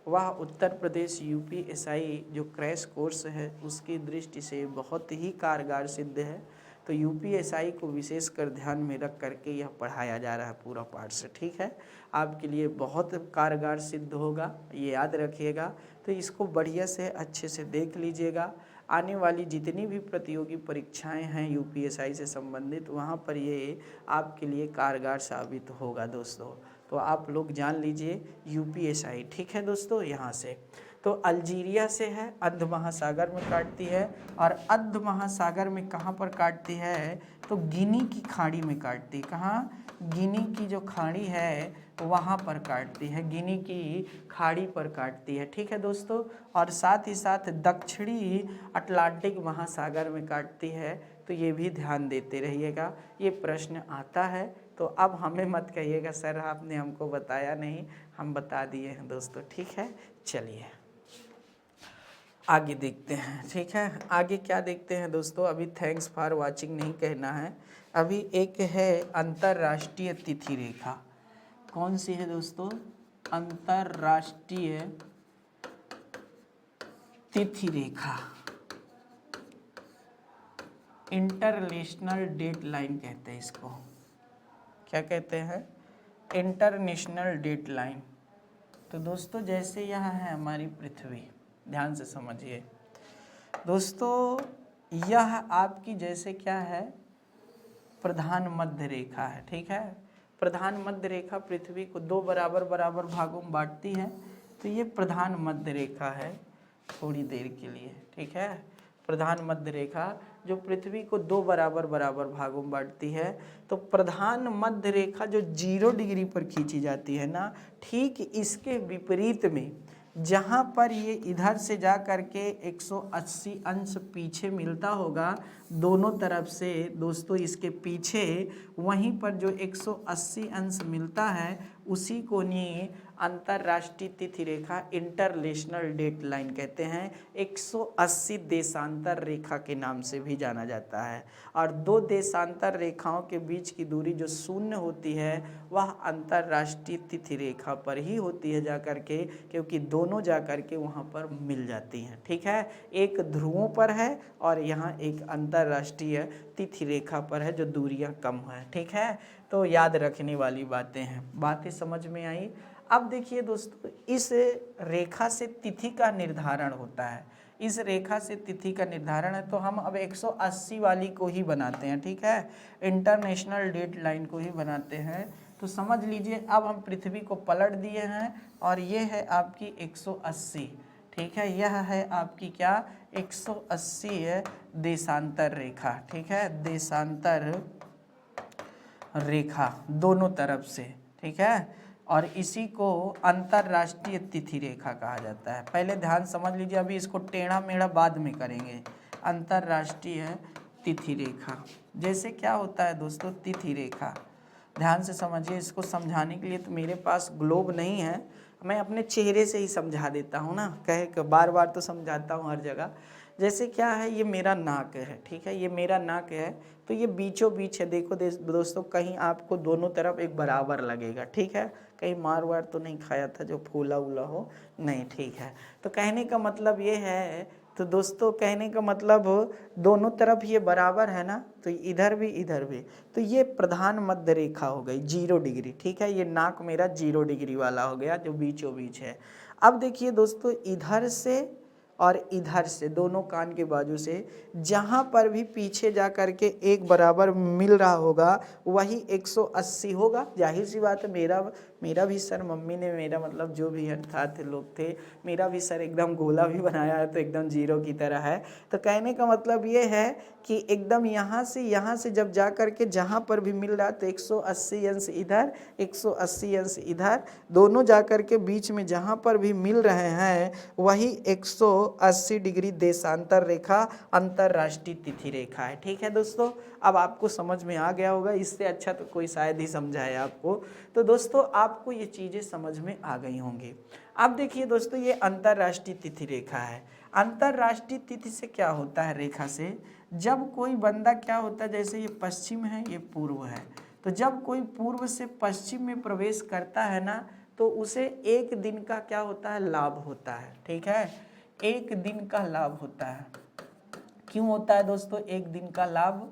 वह उत्तर प्रदेश यूपीएसआई जो क्रैश कोर्स है उसकी दृष्टि से बहुत ही कारगर सिद्ध है। तो यूपीएसआई को विशेषकर ध्यान में रख करके यह पढ़ाया जा रहा है पूरा पार्ट से, ठीक है, आपके लिए बहुत कारगर सिद्ध होगा, ये याद रखिएगा। तो इसको बढ़िया से अच्छे से देख लीजिएगा। आने वाली जितनी भी प्रतियोगी परीक्षाएं हैं यूपीएसआई से संबंधित, वहाँ पर ये आपके लिए कारगर साबित होगा दोस्तों। तो आप लोग जान लीजिए यूपीएसआई, ठीक है दोस्तों। यहाँ से तो अल्जीरिया से है, अर्ध महासागर में काटती है, और अर्ध महासागर में कहाँ पर काटती है? तो गिनी की खाड़ी में काटती है। कहाँ? गिनी की जो खाड़ी है वहाँ पर काटती है, गिनी की खाड़ी पर काटती है, ठीक है दोस्तों। और साथ ही साथ दक्षिणी अटलांटिक महासागर में काटती है। तो ये भी ध्यान देते रहिएगा, ये प्रश्न आता है। तो अब हमें मत कहिएगा सर आपने हमको बताया नहीं, हम बता दिए हैं दोस्तों, ठीक है। चलिए आगे देखते हैं, ठीक है। आगे क्या देखते हैं दोस्तों? अभी थैंक्स फॉर वाचिंग नहीं कहना है। अभी एक है अंतर्राष्ट्रीय तिथि रेखा। कौन सी है दोस्तों? अंतर्राष्ट्रीय तिथि रेखा, इंटरनेशनल डेट लाइन कहते हैं इसको। क्या कहते हैं? International date line. तो दोस्तों जैसे यह है हमारी पृथ्वी, ध्यान से समझिए दोस्तों, यह आपकी जैसे क्या है? प्रधान मध्य रेखा है, ठीक है। प्रधान मध्य रेखा पृथ्वी को दो बराबर बराबर भागों में बांटती है। तो ये प्रधान मध्य रेखा है थोड़ी देर के लिए, ठीक है। प्रधान मध्य रेखा जो पृथ्वी को दो बराबर बराबर भागों में बांटती है। तो प्रधान मध्य रेखा जो 0 डिग्री पर खींची जाती है ना, ठीक इसके विपरीत में जहाँ पर ये इधर से जा कर के 180 अंश पीछे मिलता होगा दोनों तरफ से दोस्तों, इसके पीछे वहीं पर जो 180 अंश मिलता है उसी को नहीं अंतरराष्ट्रीय तिथि रेखा इंटरनेशनल डेट लाइन कहते हैं। 180 देशांतर रेखा के नाम से भी जाना जाता है। और दो देशांतर रेखाओं के बीच की दूरी जो शून्य होती है वह अंतरराष्ट्रीय तिथि रेखा पर ही होती है जा कर के, क्योंकि दोनों जा कर के वहाँ पर मिल जाती हैं। ठीक है, एक ध्रुवों पर है और यहाँ एक अंतरराष्ट्रीय तिथि रेखा पर है जो दूरियाँ कम है। ठीक है, तो याद रखने वाली बातें हैं। बातें समझ में आई। अब देखिए दोस्तों, इस रेखा से तिथि का निर्धारण होता है। इस रेखा से तिथि का निर्धारण है, तो हम अब 180 वाली को ही बनाते हैं। ठीक है, इंटरनेशनल डेट लाइन को ही बनाते हैं। तो समझ लीजिए, अब हम पृथ्वी को पलट दिए हैं और ये है आपकी 180। ठीक है, यह है आपकी क्या 180 है देशांतर रेखा। ठीक है, देशांतर रेखा दोनों तरफ से। ठीक है, और इसी को अंतरराष्ट्रीय तिथि रेखा कहा जाता है। पहले ध्यान समझ लीजिए, अभी इसको टेढ़ा मेढ़ा बाद में करेंगे। अंतरराष्ट्रीय तिथि रेखा जैसे क्या होता है दोस्तों, तिथि रेखा ध्यान से समझिए। इसको समझाने के लिए तो मेरे पास ग्लोब नहीं है, मैं अपने चेहरे से ही समझा देता हूँ ना, कहे कि बार बार तो समझाता हूँ हर जगह। जैसे क्या है, ये मेरा नाक है। ठीक है, ये मेरा नाक है, तो ये बीचों बीच है। देखो दोस्तों, कहीं आपको दोनों तरफ एक बराबर लगेगा। ठीक है, कहीं मार वार तो नहीं खाया था जो फूला उला हो, नहीं। ठीक है, तो कहने का मतलब ये है, तो दोस्तों कहने का मतलब दोनों तरफ ये बराबर है ना, तो इधर भी, तो ये प्रधान मध्य रेखा हो गई 0 डिग्री। ठीक है, ये नाक मेरा 0 डिग्री वाला हो गया जो बीचों बीच है। अब देखिए दोस्तों, इधर से और इधर से दोनों कान के बाजू से जहाँ पर भी पीछे जा कर के एक बराबर मिल रहा होगा वही 180 होगा। जाहिर सी बात है, मेरा भी सर, मम्मी ने मेरा मतलब जो भी अर्थात लोग थे, मेरा भी सर एकदम गोला भी बनाया है, तो एकदम 0 की तरह है। तो कहने का मतलब ये है कि एकदम यहाँ से जब जा कर के जहाँ पर भी मिल रहा है तो 180 अंश इधर, 180 अंश इधर, दोनों जा कर के बीच में जहाँ पर भी मिल रहे हैं वही 180 डिग्री देशांतर रेखा अंतरराष्ट्रीय तिथि रेखा है। ठीक है दोस्तों, अब आपको समझ में आ गया होगा। इससे अच्छा तो कोई शायद ही समझाए आपको। तो दोस्तों, आपको ये चीज़ें समझ में आ गई होंगी। अब देखिए दोस्तों, ये अंतरराष्ट्रीय तिथि रेखा है। अंतरराष्ट्रीय तिथि से क्या होता है, रेखा से जब कोई बंदा क्या होता है, जैसे ये पश्चिम है, ये पूर्व है, तो जब कोई पूर्व से पश्चिम में प्रवेश करता है ना, तो उसे एक दिन का क्या होता है, लाभ होता है। ठीक है, एक दिन का लाभ होता है। क्यों होता है दोस्तों एक दिन का लाभ?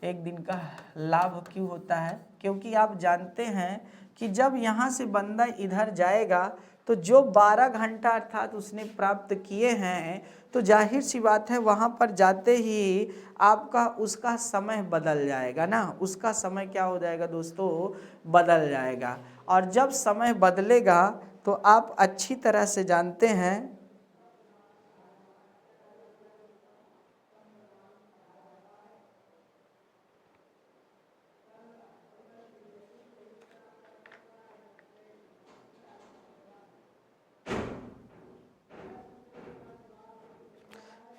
एक दिन का लाभ क्यों होता है? क्योंकि आप जानते हैं कि जब यहाँ से बंदा इधर जाएगा तो जो 12 घंटा अर्थात उसने प्राप्त किए हैं, तो जाहिर सी बात है वहाँ पर जाते ही आपका उसका समय बदल जाएगा ना। उसका समय क्या हो जाएगा दोस्तों, बदल जाएगा। और जब समय बदलेगा तो आप अच्छी तरह से जानते हैं,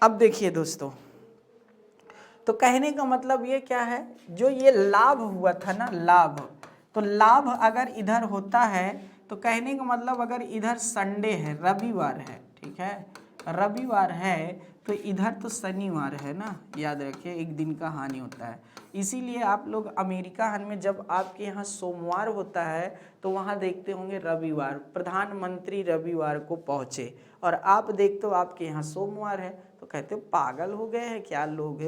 अब देखिए दोस्तों, तो कहने का मतलब ये क्या है, जो ये लाभ हुआ था ना, लाभ, तो लाभ अगर इधर होता है तो कहने का मतलब अगर इधर संडे है, रविवार है, ठीक है, रविवार है, तो इधर तो शनिवार है ना, याद रखिए एक दिन का हानि होता है। इसीलिए आप लोग अमेरिका में जब आपके यहाँ सोमवार होता है तो वहाँ देखते होंगे रविवार, प्रधानमंत्री रविवार को पहुँचे, और आप देखते हो आपके यहाँ सोमवार है, तो कहते हो पागल हो गए हैं क्या लोग,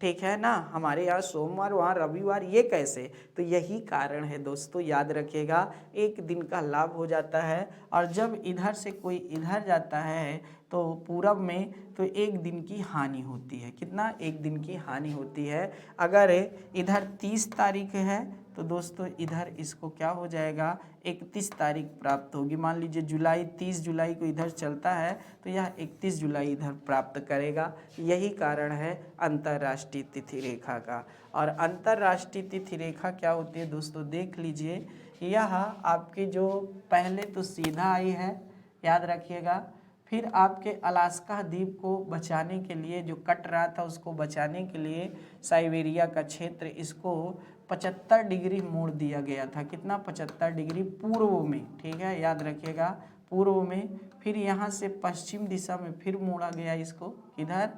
ठीक है ना, हमारे यहाँ सोमवार वहाँ रविवार, ये कैसे? तो यही कारण है दोस्तों, याद रखिएगा, एक दिन का लाभ हो जाता है। और जब इधर से कोई इधर जाता है तो पूरब में, तो एक दिन की हानि होती है। कितना? एक दिन की हानि होती है। अगर इधर 30 तारीख है तो दोस्तों इधर इसको क्या हो जाएगा, 31 तारीख प्राप्त होगी। मान लीजिए जुलाई 30 जुलाई को इधर चलता है तो यह 31 जुलाई इधर प्राप्त करेगा। यही कारण है अंतर्राष्ट्रीय तिथि रेखा का। और अंतर्राष्ट्रीय तिथि रेखा क्या होती है दोस्तों, देख लीजिए, यह आपकी जो पहले तो सीधा आई है, याद रखिएगा, फिर आपके अलास्का द्वीप को बचाने के लिए, जो कट रहा था उसको बचाने के लिए, साइबेरिया का क्षेत्र, इसको 75 डिग्री मोड़ दिया गया था। कितना? 75 डिग्री पूर्व में, ठीक है, याद रखिएगा, पूर्व में। फिर यहाँ से पश्चिम दिशा में फिर मोड़ा गया इसको, इधर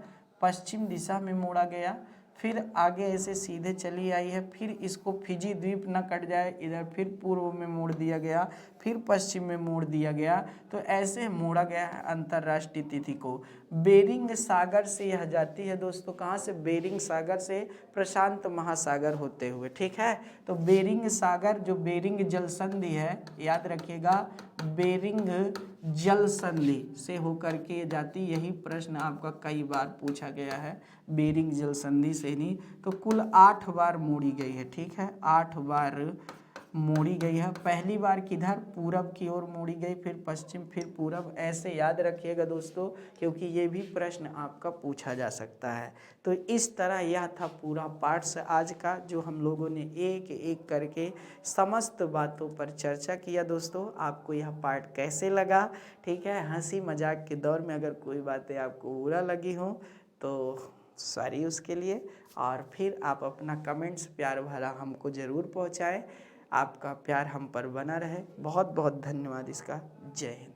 पश्चिम दिशा में मोड़ा गया। फिर आगे ऐसे सीधे चली आई है, फिर इसको फिजी द्वीप न कट जाए, इधर फिर पूर्व में मोड़ दिया गया, फिर पश्चिम में मोड़ दिया गया। तो ऐसे मोड़ा गया है अंतर्राष्ट्रीय तिथि को। बेरिंग सागर से यह जाती है दोस्तों, कहाँ से? बेरिंग सागर से प्रशांत महासागर होते हुए, ठीक है। तो बेरिंग सागर, जो बेरिंग जल संधि है, याद रखिएगा, बेरिंग जल संधि से होकर के जाती। यही प्रश्न आपका कई बार पूछा गया है, बेरिंग जल संधि से नहीं। तो कुल 8 बार मोड़ी गई है, ठीक है, 8 बार मोड़ी गई है। पहली बार किधर? पूरब की ओर मोड़ी गई, फिर पश्चिम, फिर पूरब। ऐसे याद रखिएगा दोस्तों, क्योंकि ये भी प्रश्न आपका पूछा जा सकता है। तो इस तरह यह था पूरा पार्ट्स आज का, जो हम लोगों ने एक एक करके समस्त बातों पर चर्चा किया। दोस्तों, आपको यह पार्ट कैसे लगा? ठीक है, हंसी मजाक के दौर में अगर कोई बातें आपको बुरा लगी हो तो सॉरी उसके लिए। और फिर आप अपना कमेंट्स प्यार भरा हमको ज़रूर पहुँचाएँ। आपका प्यार हम पर बना रहे। बहुत बहुत धन्यवाद इसका। जय हिंद।